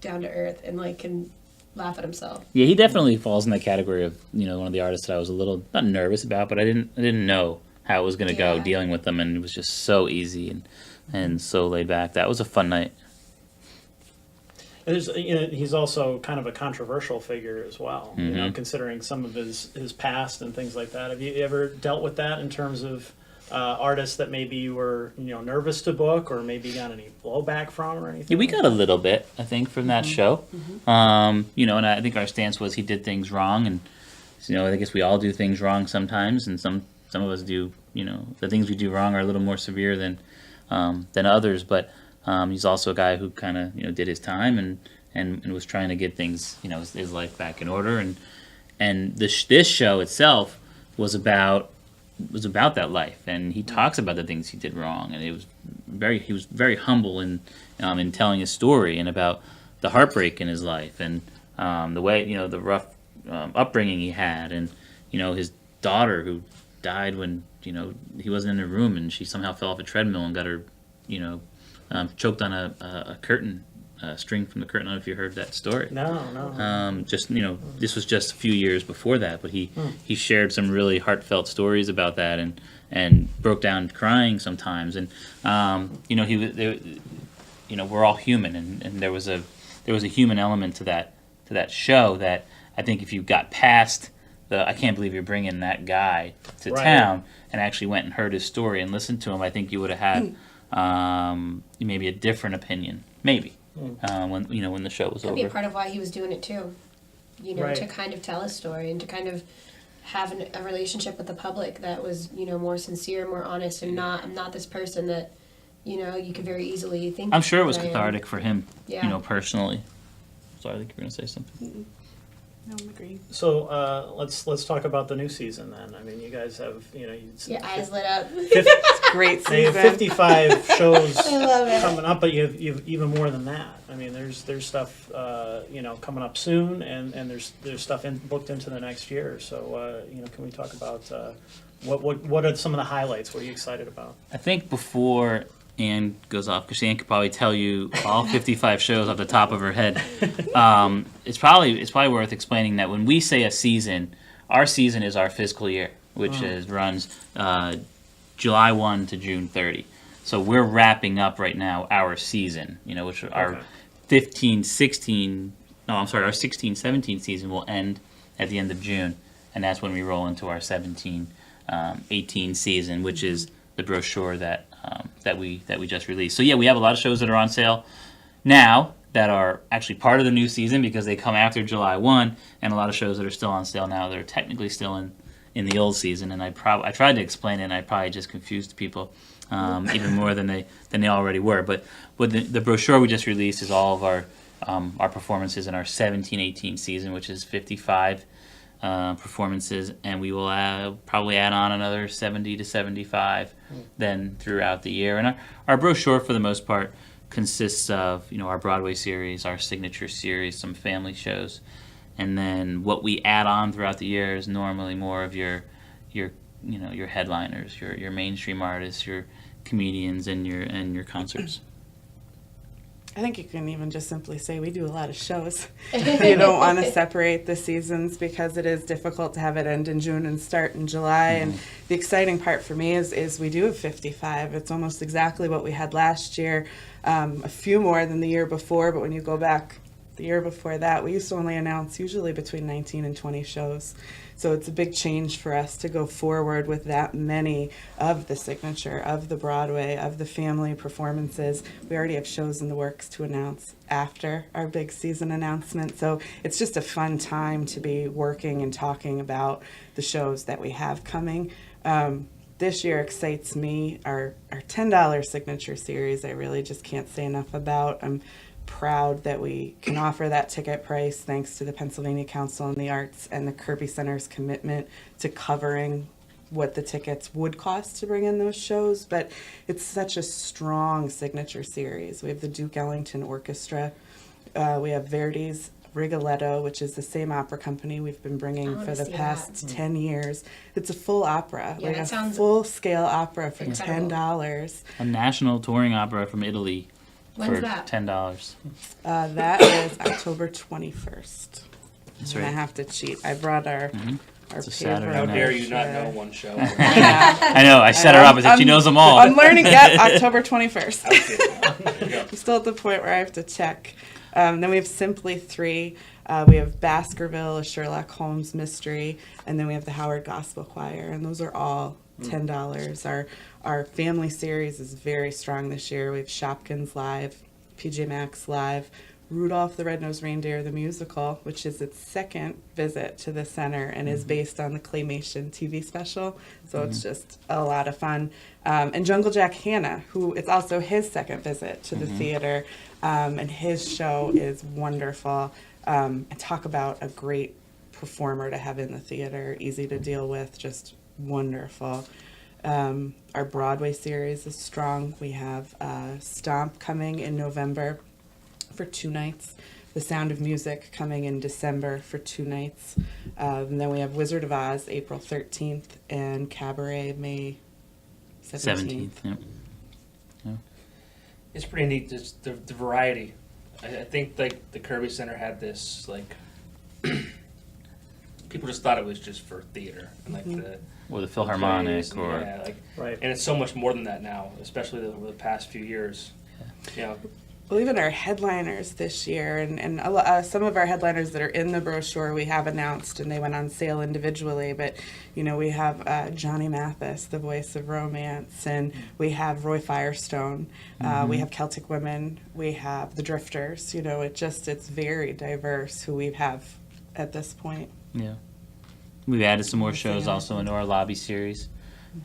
down to earth and like can laugh at himself. Yeah, he definitely falls in that category of, you know, one of the artists that I was a little not nervous about, but I didn't know how it was going to go Yeah. dealing with them, and it was just so easy and so laid back. That was a fun night. He's also kind of a controversial figure as well, you know, Mhm. considering some of his past and things like that. Have you ever dealt with that in terms of artists that maybe you were, you know, nervous to book or maybe got any blowback from or anything? Yeah, we like got a little bit, I think, from that show. You know, and I think our stance was he did things wrong, and you know, I guess we all do things wrong sometimes, and some of us do. You know, the things we do wrong are a little more severe than others. But he's also a guy who kind of, you know, did his time and was trying to get things, you know, his life back in order. And this show itself was about that life, and he talks about the things he did wrong, and he was very humble in telling his story and about the heartbreak in his life and the way, you know, the rough upbringing he had, and you know, his daughter who died when, you know, he wasn't in the room, and she somehow fell off a treadmill and got her, you know, choked on a curtain string from the curtain. I don't know if you heard that story. No. Just, you know, this was just a few years before that, but he shared some really heartfelt stories about that and broke down crying sometimes. And you know, you know, we're all human, and there was a human element to that show that I think if you got past I can't believe you're bringing that guy to Right. town, and actually went and heard his story and listened to him, I think you would have had maybe a different opinion, maybe. When the show was Could be a over. part of why he was doing it too. You know, Right. to kind of tell his story and to kind of have a relationship with the public that was, you know, more sincere, more honest, and I'm not this person that, you know, you could very easily think. I'm sure it was that I am. cathartic for him, Yeah. you know, personally. Sorry, I think you're going to say something. No, I'm agreeing. So let's talk about the new season then. I mean, you guys have, you know, Your eyes lit up. Great They have season. 55 shows I love it. coming up, but you've even more than that. I mean, there's stuff you know, coming up soon, and there's stuff booked into the next year. So you know, can we talk about what are some of the highlights? What are you excited about? I think before Ann goes off, because Ann could probably tell you all 55 shows off the top of her head. It's probably worth explaining that when we say a season, our season is our fiscal year, which runs July 1 to June 30. So we're wrapping up right now our season, you know, which our Okay. 16-17 season will end at the end of June, and that's when we roll into our 17-18 season, which is the brochure that we just released. So yeah, we have a lot of shows that are on sale now that are actually part of the new season because they come after July 1, and a lot of shows that are still on sale now that are technically still in the old season. And I tried to explain it, and I probably just confused people even more than they already were. But the brochure we just released is all of our performances in our 17-18 season, which is 55 performances, and we will probably add on another 70 to 75 then throughout the year. And our brochure, for the most part, consists of, you know, our Broadway series, our signature series, some family shows, and then what we add on throughout the year is normally more of your headliners, your mainstream artists, your comedians, and your concerts. I think you can even just simply say we do a lot of shows. You don't want to separate the seasons because it is difficult to have it end in June and start in July. And the exciting part for me is we do have 55. It's almost exactly what we had last year, a few more than the year before, but when you go back the year before that, we used to only announce usually between 19 and 20 shows. So it's a big change for us to go forward with that many of the signature, of the Broadway, of the family performances. We already have shows in the works to announce after our big season announcement. So it's just a fun time to be working and talking about the shows that we have coming. This year excites me, our $10 signature series. I really just can't say enough about. I'm proud that we can offer that ticket price thanks to the Pennsylvania Council on the Arts and the Kirby Center's commitment to covering what the tickets would cost to bring in those shows. But it's such a strong signature series. We have the Duke Ellington Orchestra. We have Verdi's Rigoletto, which is the same opera company we've been bringing for the past 10 years. It's a full opera, Yeah, like that a sounds full-scale opera for incredible. $10. A national touring opera from Italy When's for that? $10. That is October 21st. That's And I right. have to cheat. I brought our It's a paper. Saturday How night. dare you not know one show? I know. I set her up. I said she knows them all. I'm learning that October 21st. Okay. There you go. I'm still at the point where I have to check. Then we have Simply 3. We have Baskerville, a Sherlock Holmes mystery. And then we have the Howard Gospel Choir. And those are all $10. Our family series is very strong this year. We have Shopkins Live, PJ Masks Live, Rudolph the Red-Nosed Reindeer, the musical, which is its second visit to the center and is based on the Claymation TV special. So it's just a lot of fun. And Jungle Jack Hanna, who it's also his second visit to the theater, and his show is wonderful. And talk about a great performer to have in the theater, easy to deal with, just wonderful. Our Broadway series is strong. We have Stomp coming in November for 2 nights. The Sound of Music coming in December for 2 nights. And then we have Wizard of Oz April 13th and Cabaret May 17th. 17th. Yep. It's pretty neat, just the variety. I think like the Kirby Center had this like people just thought it was just for theater and like the Or the Philharmonic, plays, or yeah, like, Right. and it's so much more than that now, especially over the past few years. You know, Well, even our headliners this year, and some of our headliners that are in the brochure we have announced, and they went on sale individually. But you know, we have Johnny Mathis, the voice of romance, and we have Roy Firestone. We have Celtic Women. We have the Drifters. You know, it's very diverse who we have at this point. yeah. We've added some more shows also into our lobby series.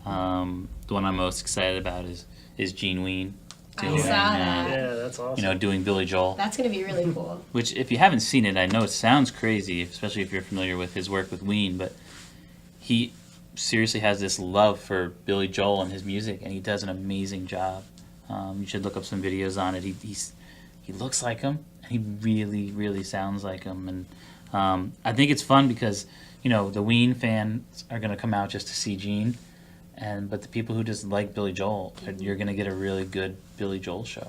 The one I'm most excited about is Gene Ween. I saw that. Yeah, that's awesome. Doing Billy Joel. That's going to be really cool. Which, if you haven't seen it, I know it sounds crazy, especially if you're familiar with his work with Ween, but he seriously has this love for Billy Joel and his music, and he does an amazing job. You should look up some videos on it. He looks like him, and he really, really sounds like him. And I think it's fun because, the Ween fans are going to come out just to see Gene, but the people who just like Billy Joel, you're going to get a really good Billy Joel show.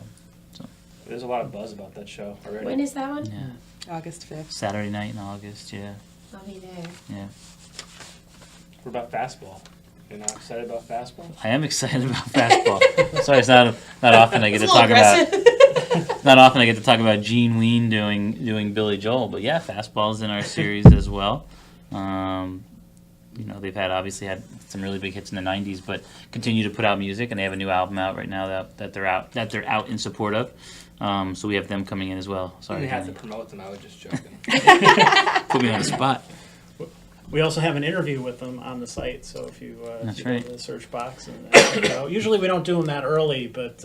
there's a lot of buzz about that show already. When is that one? Yeah. August 5th. Saturday night in August, yeah. I'll be there. Yeah. What about fastball? You're not excited about fastball? I am excited about fastball. Sorry, it's not often I get to It's a little talk about. aggressive. Not often I get to talk about Gene Ween doing Billy Joel, but yeah, fastball's in our series as well. They've obviously had some really big hits in the '90s, but continue to put out music, and they have a new album out right now that they're out in support of. So we have them coming in as well. You Sorry, didn't have to Danny. promote them, I was just joking. Put me on the spot. We also have an interview with them on the site, so if you, That's go right. to the search box and check it out. Usually we don't do them that early, but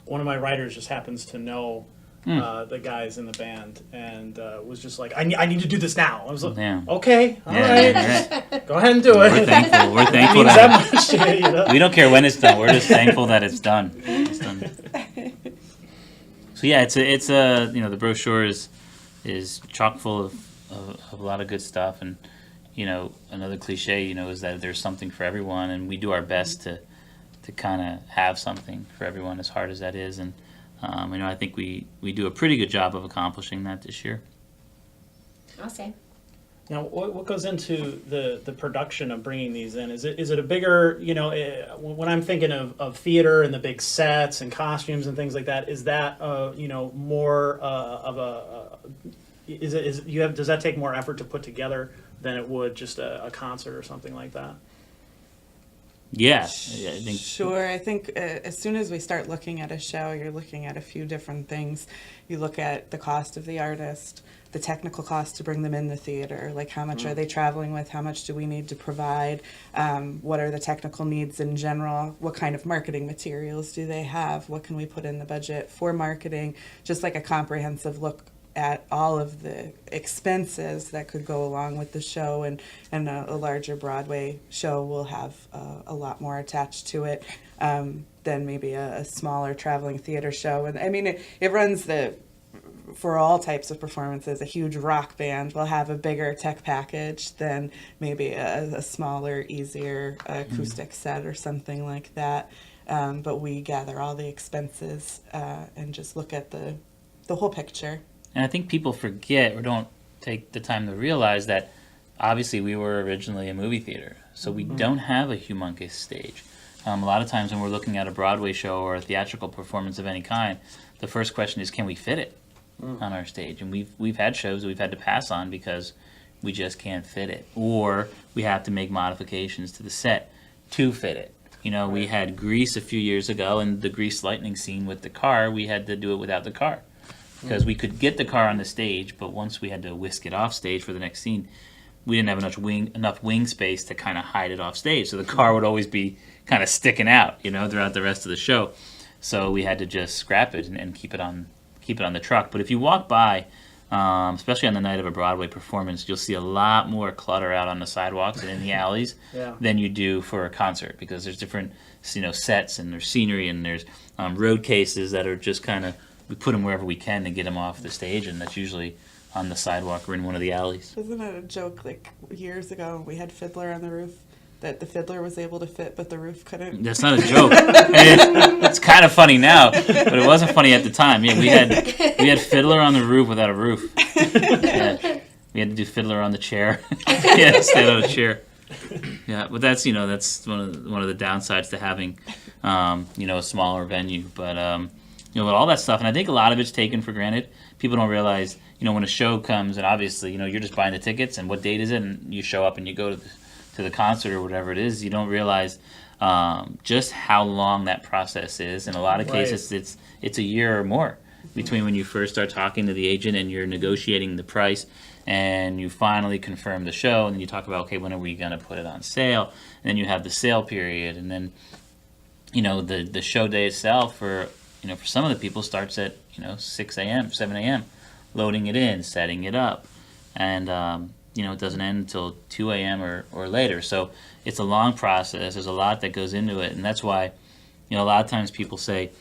one of my writers just happens to know the guys in the band and was just like, I need to do this now. I was like, Yeah. okay, all Yeah, right, right. go ahead and do We're it. thankful. We're It thankful means that that much to you, we don't care when it's done. We're just thankful that it's done. It's done. So yeah, it's the brochure is chock full of a lot of good stuff, and another cliche is that there's something for everyone, and we do our best to kind of have something for everyone, as hard as that is. And I think we do a pretty good job of accomplishing that this year. I'll say. Now, what goes into the production of bringing these in? Is it a bigger, when I'm thinking of theater and the big sets and costumes and things like that, is that more of a does that take more effort to put together than it would just a concert or something like that? Yeah, I think Sure. I think as soon as we start looking at a show, you're looking at a few different things. You look at the cost of the artist, the technical cost to bring them in the theater, like how much are they traveling with, how much do we need to provide, what are the technical needs in general, what kind of marketing materials do they have, what can we put in the budget for marketing, just like a comprehensive look at all of the expenses that could go along with the show, and a larger Broadway show will have a lot more attached to it than maybe a smaller traveling theater show. And I mean, it runs for all types of performances. A huge rock band will have a bigger tech package than maybe a smaller, easier acoustic set or something like that. But we gather all the expenses and just look at the whole picture. And I think people forget or don't take the time to realize that obviously we were originally a movie theater, so we don't have a humongous stage. A lot of times when we're looking at a Broadway show or a theatrical performance of any kind, the first question is, can we fit it on our stage? And we've had shows that we've had to pass on because we just can't fit it, or we have to make modifications to the set to fit it. We had Grease a few years ago, and the Grease lightning scene with the car, we had to do it without the car. Because we could get the car on the stage, but once we had to whisk it off stage for the next scene, we didn't have enough wing space to kind of hide it off stage. So the car would always be kind of sticking out, throughout the rest of the show. So we had to just scrap it and keep it on the truck. But if you walk by, especially on the night of a Broadway performance, you'll see a lot more clutter out on the sidewalks and in the alleys than you do for a concert, because there's different, sets, and there's scenery, and there's road cases that are just kind of, we put them wherever we can to get them off the stage, and that's usually on the sidewalk or in one of the alleys. Wasn't it a joke like years ago we had Fiddler on the roof, that the fiddler was able to fit but the roof couldn't? That's not a joke. It's kind of funny now, but it wasn't funny at the time. Yeah, we had Fiddler on the roof without a roof. Yeah, we had to do Fiddler on the chair. Yeah, stand on a chair. Yeah, but that's that's one of the downsides to having a smaller venue. But with all that stuff, and I think a lot of it's taken for granted. People don't realize, when a show comes, and obviously, you're just buying the tickets, and what date is it, and you show up and you go to the concert or whatever it is. You don't realize just how long that process is. In a lot of cases, it's a year or more between when you first start talking to the agent and you're negotiating the price, and you finally confirm the show, and then you talk about, okay, when are we going to put it on sale? And then you have the sale period, and then the show day itself for some of the people starts at 6 a.m., 7 a.m., loading it in, setting it up, and it doesn't end until 2 a.m. or later. So it's a long process. There's a lot that goes into it, and that's why a lot of times people say,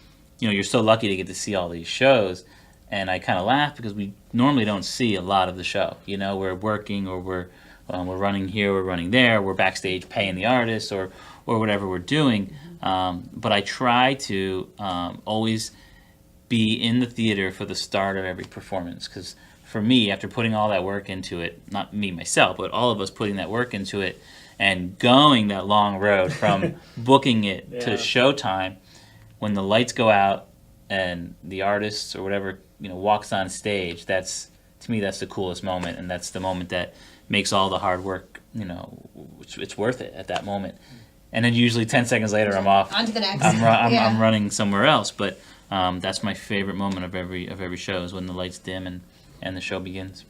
you're so lucky to get to see all these shows, and I kind of laugh because we normally don't see a lot of the show. We're working, or we're running here, we're running there, we're backstage paying the artists, or whatever we're doing. But I try to always be in the theater for the start of every performance, because for me, after putting all that work into it, not me myself, but all of us putting that work into it and going that long road from booking it to showtime, when the lights go out and the artists or whatever walks on stage, to me that's the coolest moment, and that's the moment that makes all the hard work, it's worth it at that moment. And then usually 10 seconds later, I'm off. On to the next. I'm running somewhere else. But that's my favorite moment of every show, is when the lights dim and the show begins.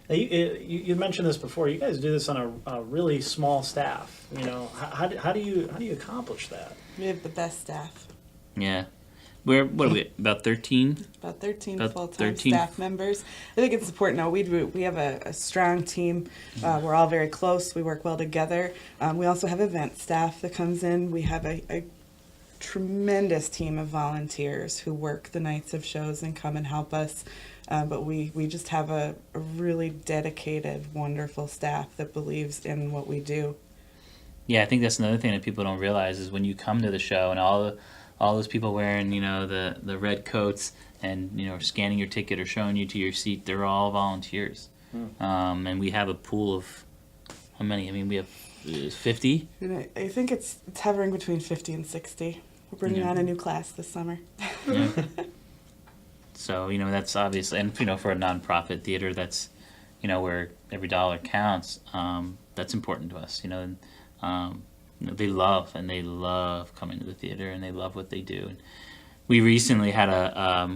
Now, you mentioned this before. You guys do this on a really small staff. How do you accomplish that? We have the best staff. Yeah. What are we, about 13? About 13 About full-time 13. staff members. I think it's important. Now, we have a strong team. We're all very close. We work well together. We also have event staff that comes in. We have a tremendous team of volunteers who work the nights of shows and come and help us. But we just have a really dedicated, wonderful staff that believes in what we do. Yeah, I think that's another thing that people don't realize is when you come to the show and all all those people wearing, the red coats and, scanning your ticket or showing you to your seat, they're all volunteers. And we have a pool of, how many? I mean, we have 50. And I think it's hovering between 50 and 60. We're bringing on a new class this summer. Yeah. So, that's obvious. And, for a nonprofit theater, that's, where every dollar counts, that's important to us, and, they love coming to the theater, and they love what they do. And we recently had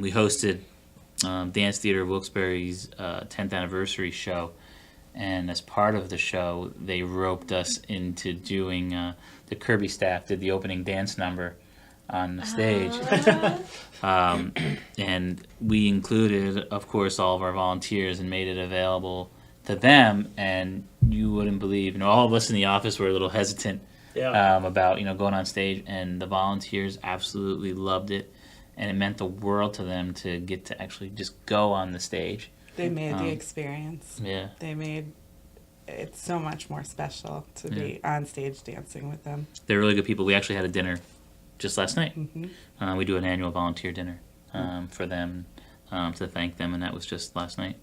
we hosted Dance Theater of Wilkes-Barre's 10th anniversary show, and as part of the show, they roped us into doing, the Kirby staff did the opening dance number on the stage. And we included, of course, all of our volunteers and made it available to them, and you wouldn't believe, all of us in the office were a little hesitant about, going on stage, and the volunteers absolutely loved it, and it meant the world to them to get to actually just go on the stage. They made the experience. Yeah. They made it so much more special to be on stage dancing with them. They're really good people. We actually had a dinner just last night. Mm-hmm. We do an annual volunteer dinner for them to thank them, and that was just last night.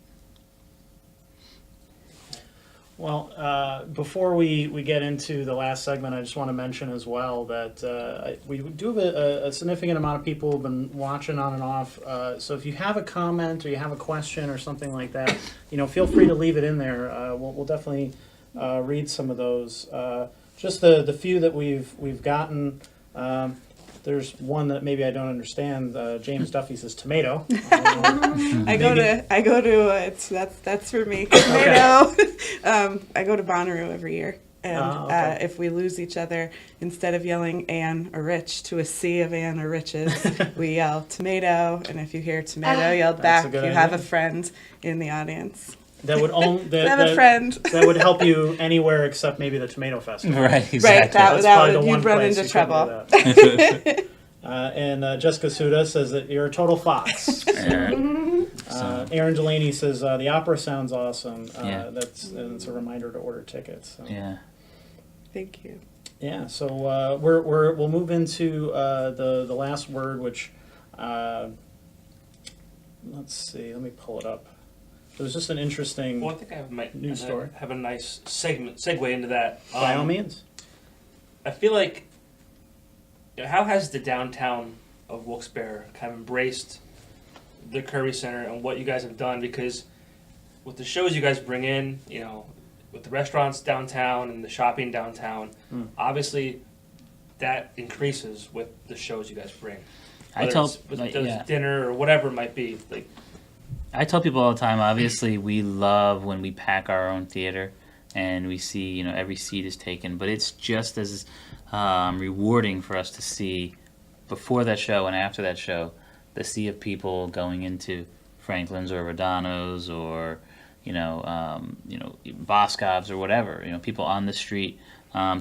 Well, before we get into the last segment, I just want to mention as well that we do have a significant amount of people who've been watching on and off. So if you have a comment or you have a question or something like that, feel free to leave it in there. We'll definitely read some of those. Just the few that we've gotten. There's one that maybe I don't understand. James Duffy says tomato. I go to that's for me. Tomato. I go to Bonnaroo every year, and if we lose each other, instead of yelling Ann or Rich to a sea of Ann or Riches, we yell tomato. And if you hear tomato yelled back, you have a friend in the audience. That would a friend. That would help you anywhere except maybe the tomato festival. Right, exactly. Right, That's probably the you'd one run place into you couldn't trouble. do that. And Jessica Suda says that you're a total fox. Aaron Delaney says the opera sounds awesome. That's a reminder to order tickets. So. Yeah. Thank you. Yeah. So we'll move into the last word, which let's see. Let me pull it up. It was just an interesting Well, I think I have news story. have a nice segue into that. By all means. I feel like, how has the downtown of Wilkes-Barre kind of embraced the Kirby Center and what you guys have done? Because with the shows you guys bring in, with the restaurants downtown and the shopping downtown, obviously that increases with the shows you guys bring. Dinner or whatever it might be. I tell people all the time, obviously, we love when we pack our own theater and we see, every seat is taken, but it's just as rewarding for us to see before that show and after that show, the sea of people going into Franklin's or Rodano's or, Boscov's or whatever, people on the street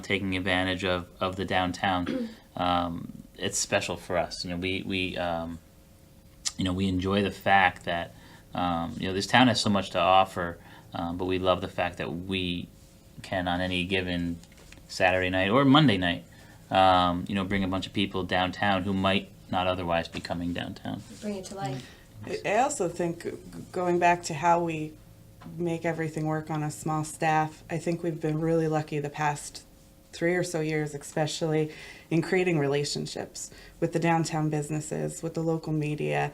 taking advantage of the downtown. It's special for us. We enjoy the fact that this town has so much to offer, but we love the fact that we can, on any given Saturday night or Monday night, bring a bunch of people downtown who might not otherwise be coming downtown. Bring it to life. I also think, going back to how we make everything work on a small staff, I think we've been really lucky the past 3 or so years, especially in creating relationships with the downtown businesses, with the local media,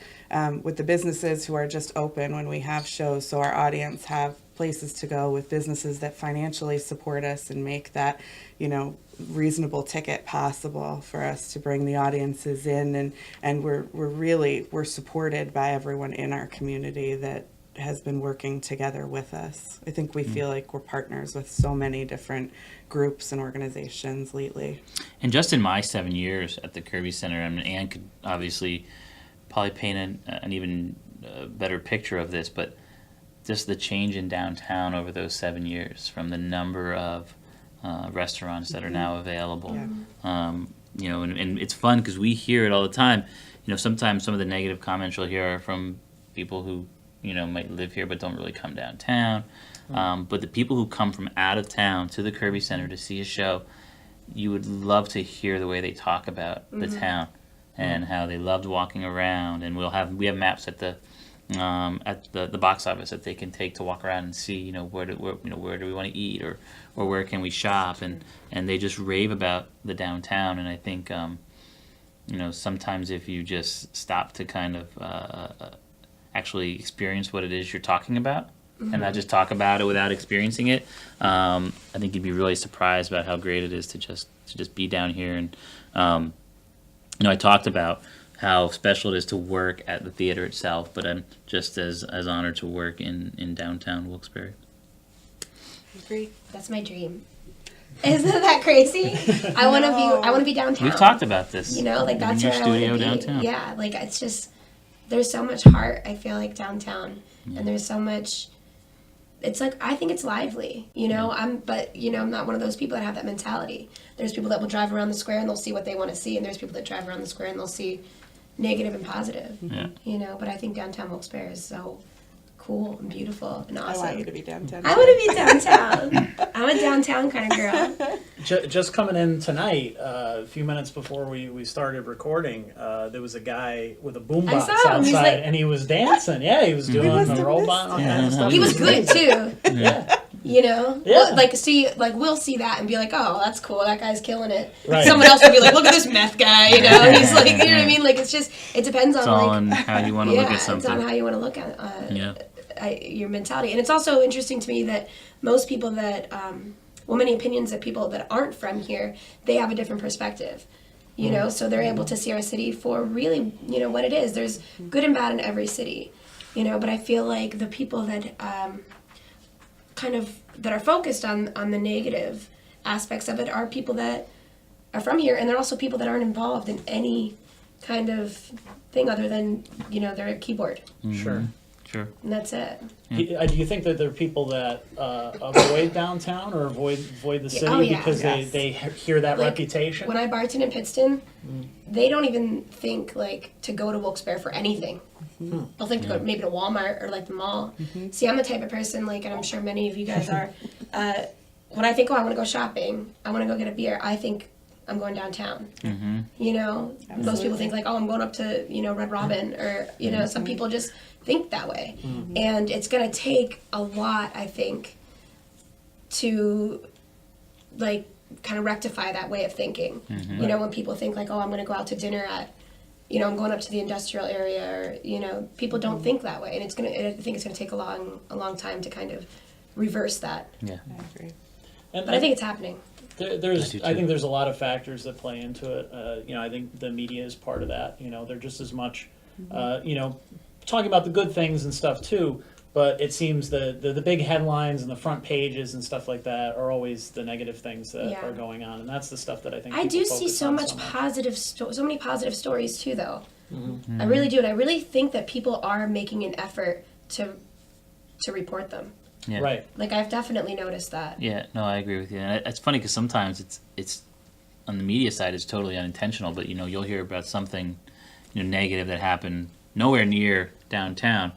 with the businesses who are just open when we have shows, so our audience have places to go, with businesses that financially support us and make that, reasonable ticket possible for us to bring the audiences in, and we're supported by everyone in our community that has been working together with us. I think we feel like we're partners with so many different groups and organizations lately. And just in my 7 years at the Kirby Center, Ann could obviously probably paint an even better picture of this, but just the change in downtown over those 7 years, from the number of restaurants that are now available. Yeah. And it's fun because we hear it all the time. Sometimes some of the negative comments you'll hear are from people who might live here but don't really come downtown. But the people who come from out of town to the Kirby Center to see a show, you would love to hear the way they talk about the town and how they loved walking around. And we have maps at the box office that they can take to walk around and see, where do we want to eat, or where can we shop, and they just rave about the downtown. And I think sometimes if you just stop to kind of actually experience what it is you're talking about, and not just talk about it without experiencing it, I think you'd be really surprised about how great it is to just be down here. And I talked about how special it is to work at the theater itself, but I'm just as honored to work in downtown Wilkes-Barre. Agree. That's my dream. Isn't that crazy? I want to be downtown. We've talked about this. That's your where studio I want to be. downtown. Yeah, it's just there's so much heart. I feel like downtown, and there's so much. It's I think it's lively. I'm not one of those people that have that mentality. There's people that will drive around the square and they'll see what they want to see, and there's people that drive around the square and they'll see negative and positive. Yeah. But I think downtown Wilkes-Barre is so cool and beautiful and awesome. I want you to be downtown. I want to be downtown. I'm a downtown kind of girl. Just coming in tonight, a few minutes before we started recording, there was a guy with a boombox saw him. He's outside, and he was dancing. Yeah, he was doing must the have robot and all missed kind of stuff. He was good too. Yeah. Yeah. We'll see that and be like, oh, that's cool. That guy's killing it. Right. Someone else would be like, look at this meth guy. He's like, you know what I mean? It's just, it depends on It's all on how you want to look at something. it's on how you want to look at your mentality. And it's also interesting to me that most people that, many opinions of people that aren't from here, they have a different perspective. So they're able to see our city for really, what it is. There's good and bad in every city, but I feel like the people that that are focused on the negative aspects of it are people that are from here, and they're also people that aren't involved in any kind of thing other than, their keyboard. Sure. Sure. And that's it. Do you think that there are people that avoid downtown or avoid the city because Yes. they hear that reputation? When I bartend in Pittston, they don't even think to go to Wilkes-Barre for anything. They'll think to go maybe to Walmart or the mall. See, I'm the type of person, and I'm sure many of you guys are, when I think, I want to go shopping, I want to go get a beer, I think I'm going downtown. Most people think I'm going up to, Red Robin, or, some people just think that way. And it's going to take a lot, I think, to kind of rectify that way of thinking. When people think I'm going to go out to dinner at, I'm going up to the industrial area, or, people don't think that way. And I think it's going to take a long time to kind of reverse that. Yeah. I agree. But I think it's happening. I think there's a lot of factors that play into it. I think the media is part of that. They're just as much, talking about the good things and stuff too. But it seems the big headlines and the front pages and stuff like that are always the negative things that are going on, and that's the stuff that I think I people do see focus so on much so positive, so many positive stories too, though. I really do, and I really think that people are making an effort to report them. Yeah. Right. I've definitely noticed that. Yeah, no, I agree with you. And it's funny because sometimes it's on the media side it's totally unintentional, but you'll hear about something negative that happened nowhere near downtown.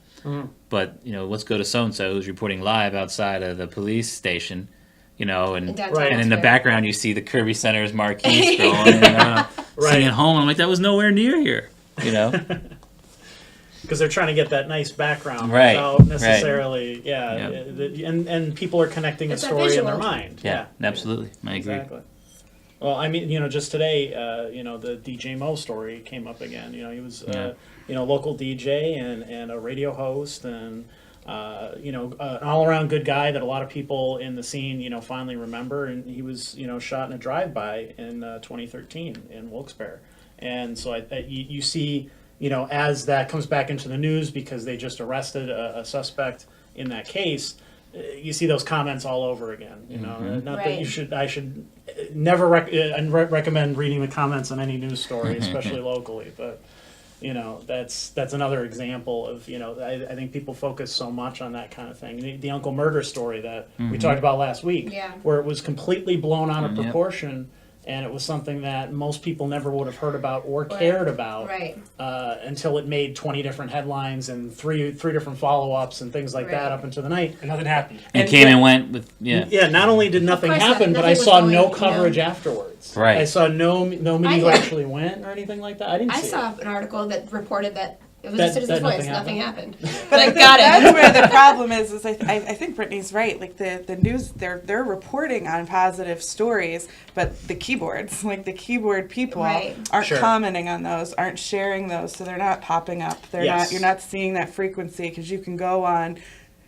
But let's go to so and so who's reporting live outside of the police station, and in the background you see the Kirby Center's marquee scrolling, singing home. I'm like, that was nowhere near here, Because they're trying to get that nice background Right, without necessarily, and people are connecting It's a that story in visual. their mind. Yeah, absolutely. I agree. Exactly. Well, I mean, just today, the DJ Mo story came up again. He was, local DJ and a radio host, and an all-around good guy that a lot of people in the scene, finally remember. And he was, shot in a drive-by in 2013 in Wilkes-Barre. And so you see, as that comes back into the news because they just arrested a suspect in that case, you see those comments all over again. Not that I should never recommend reading the comments on any news story, especially locally. But that's another example of I think people focus so much on that kind of thing. The Uncle Murder story that we talked about last week, where it was completely blown out of proportion. And it was something that most people never would have heard about or cared about Right. until it made 20 different headlines and three different follow-ups and things like Right. that up into the night. And nothing happened. And And came yeah. and went with, yeah. Yeah, not only did nothing course happen, not. but I Nothing was saw going, no you know. coverage afterwards. Right. I saw no media I- actually went or anything like that. I didn't I see saw it. an article that reported that it was That- a citizen's that voice. nothing Nothing happened. But I think got it. that's where the problem is I think Brittany's right. Like the news, they're reporting on positive stories, but the keyboards, like the keyboard people, Right. aren't Sure. commenting on those, aren't sharing those, so they're not popping up. They're Yes. not. You're not seeing that frequency because you can go on,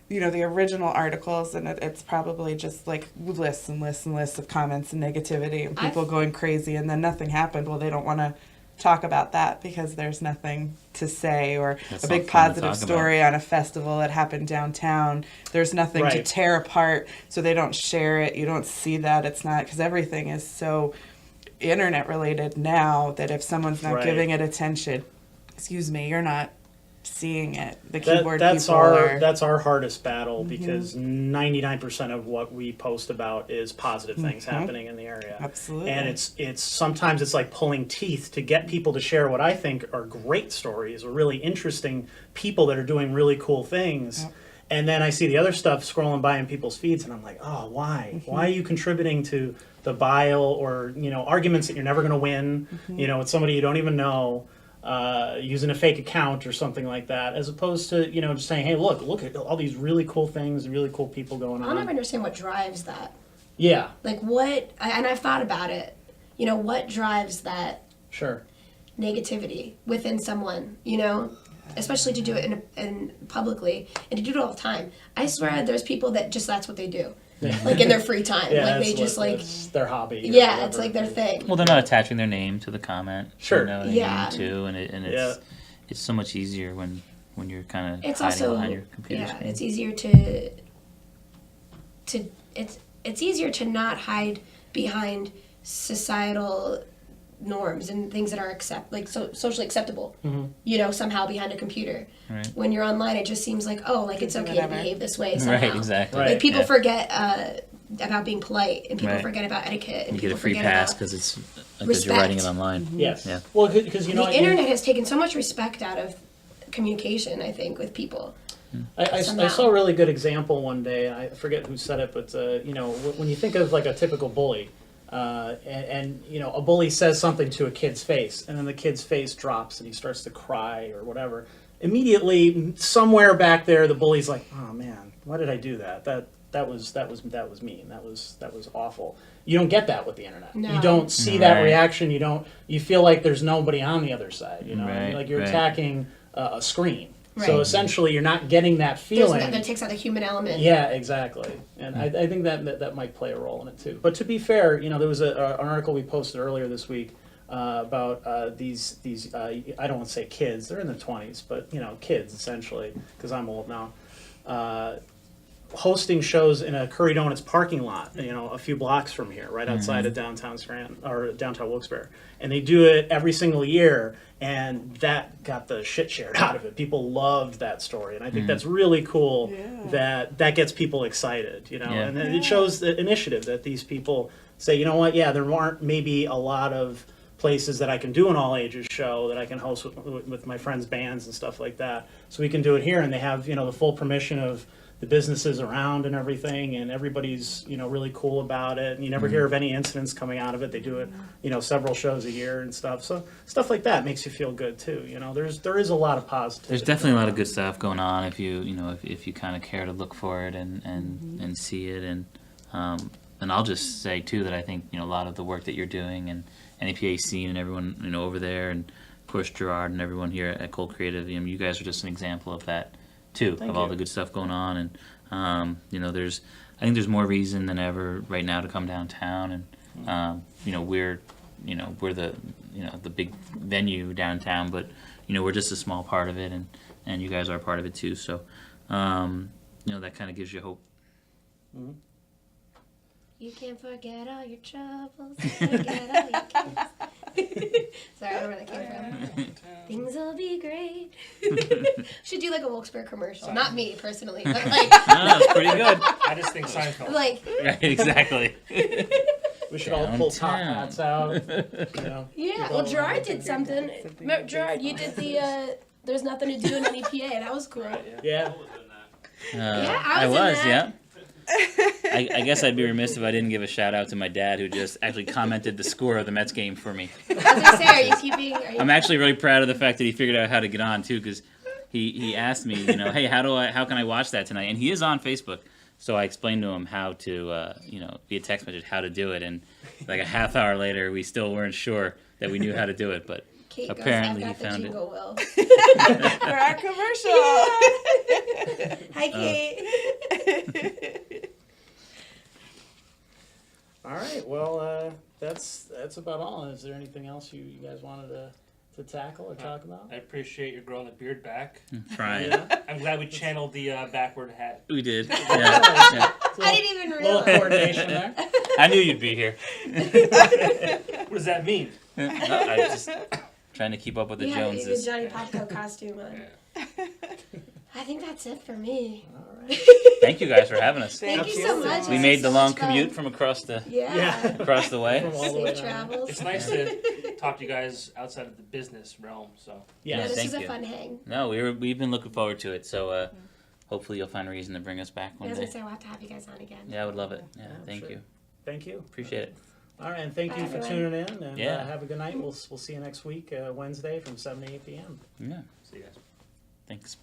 the original articles, and it's probably just like lists and lists and lists of comments and negativity and people going crazy, and then nothing happened. Well, they don't want to talk about that because there's nothing to say, or That's a not big fun to positive talk story on a festival that happened downtown. There's nothing to Right. tear apart, so they don't share it. You don't see that. It's not, because everything is so internet related now that if someone's not Right. giving it attention, you're not seeing it. The keyboard That's people our are. that's our hardest battle because 99% of what we post about is positive things happening in the area. Absolutely. And it's sometimes it's like pulling teeth to get people to share what I think are great stories or really interesting people that are doing really cool things. Yep. And then I see the other stuff scrolling by in people's feeds and I'm like, oh, why? Why are you contributing to the bile or, arguments that you're never going to win, with somebody you don't even know? Using a fake account or something like that, as opposed to just saying, "Hey, look at all these really cool things, really cool people going I'll on." never understand what drives that. Yeah, Like what, and I've thought about it. What drives that sure. negativity within someone? Especially to do it in publicly and to do it all the time. I swear, there's people that that's what they do, like in their free time. Yeah, like they that's just what- like. that's their hobby. or Yeah, whatever. it's like their thing. Well, they're not attaching their name to the comment. Sure. Their Yeah. name too, and it's so much easier when you're kind of It's hiding also behind your computer screen. it's easier it's easier to not hide behind societal norms and things that are socially acceptable. Somehow behind a computer. Right. When you're online, it just seems like it's okay whatever. to behave this way somehow. Right, exactly. Right. Like people Yeah. forget about being polite, and people Right. forget about etiquette, and You get people a free forget pass about because it's because you're writing it respect. online. Yes. Yeah. Well, because the internet has taken so much respect out of communication. I think with people. I somehow. saw a really good example one day. I forget who said it, but when you think of like a typical bully, and a bully says something to a kid's face, and then the kid's face drops and he starts to cry or whatever. Immediately, somewhere back there, the bully's like, "Oh man, why did I do that? That was mean. That was awful." You don't get that with the internet. No. You don't see that Right. reaction. You feel like there's nobody on the other side. Right, like you're right. attacking a screen. So Right. essentially, you're not getting that There's feeling. that takes out the human element. Yeah, exactly. And I think that might play a role in it too. But to be fair, there was an article we posted earlier this week about these I don't want to say kids, they're in their 20s, but kids essentially, because I'm old now, hosting shows in a Curry Donuts parking lot, a few blocks from here, right outside of downtown Wilkes-Barre. And they do it every single year, and that got the shit shared out of it. People loved that story, and I think that's really cool. Yeah. That gets people excited, Yeah. and it shows the initiative that these people say, you know what, yeah, there aren't maybe a lot of places that I can do an all ages show that I can host with my friends' bands and stuff like that. So we can do it here, and they have the full permission of the businesses around and everything, and everybody's really cool about it, and you never hear of any incidents coming out of it. They do it several shows a year and stuff, so stuff like that makes you feel good too. There is a lot of positivity. There's definitely a lot of good stuff going on if you if you kind of care to look for it and see it, and I'll just say too that I think a lot of the work that you're doing and NEPA Scene and everyone over there, and of course Gerard and everyone here at Cold Creative, you guys are just an example of that too, Thank of all you. the good stuff going on, and I think there's more reason than ever right now to come downtown, and we're the big venue downtown, but we're just a small part of it, and you guys are a part of it too, so that kind of gives you hope. You can forget all your troubles, forget all your cares. Sorry, I don't know where that came from. Things will be great. Should do like a Wilkes-Barre commercial. Not me personally, but like, That's pretty good. I just think Seinfeld. like Right, exactly. We should all pull top Downtown. hats out. You know. Yeah, People well, on Gerard the did something. Remember, Gerard, you did the There's Nothing to Do in NEPA. That was cool. Yeah. Yeah, I I was was, in yeah. that. I guess I'd be remiss if I didn't give a shout out to my dad, who just actually commented the score of the Mets game for me. I was gonna say, are you keeping? Are you, I'm actually really proud of the fact that he figured out how to get on too, because he asked me, hey, how can I watch that tonight? And he is on Facebook, so I explained to him how to, via text message how to do it, and like a half hour later, we still weren't sure that we knew how to do it, but Kate apparently goes, he I've got found the it. jingle, Will. For our commercial. Hi, Kate. All right. Well, that's about all. Is there anything else you guys wanted to tackle or talk about? I appreciate your growing the beard back. Trying. Yeah. I'm glad we channeled the backward hat. We did. Yeah. I didn't even A little realize. coordination there. I knew you'd be here. What does that mean? I was just trying to keep up with the You had your Joneses. Johnny Popco costume on. I think that's it for me. All right. Thank you guys for having us. Thank you so much. We This made was the so long much fun. commute from across the Yeah. across the way. From all the way Safe down. travels. It's nice to talk to you guys outside of the business realm. So Yeah, Yeah, this thank was a you. fun hang. No, we've been looking forward to it. So hopefully you'll find a reason to bring us back I one was day. gonna say we'll have to have you guys on again. Yeah, I would love it. Yeah, Yeah, thank sure. you. Thank you. Appreciate it. All right, and thank Bye, you for everyone. tuning in. And Yeah. have a good night. We'll see you next week, Wednesday from 7 to 8 p.m. Yeah. see you guys. Thanks.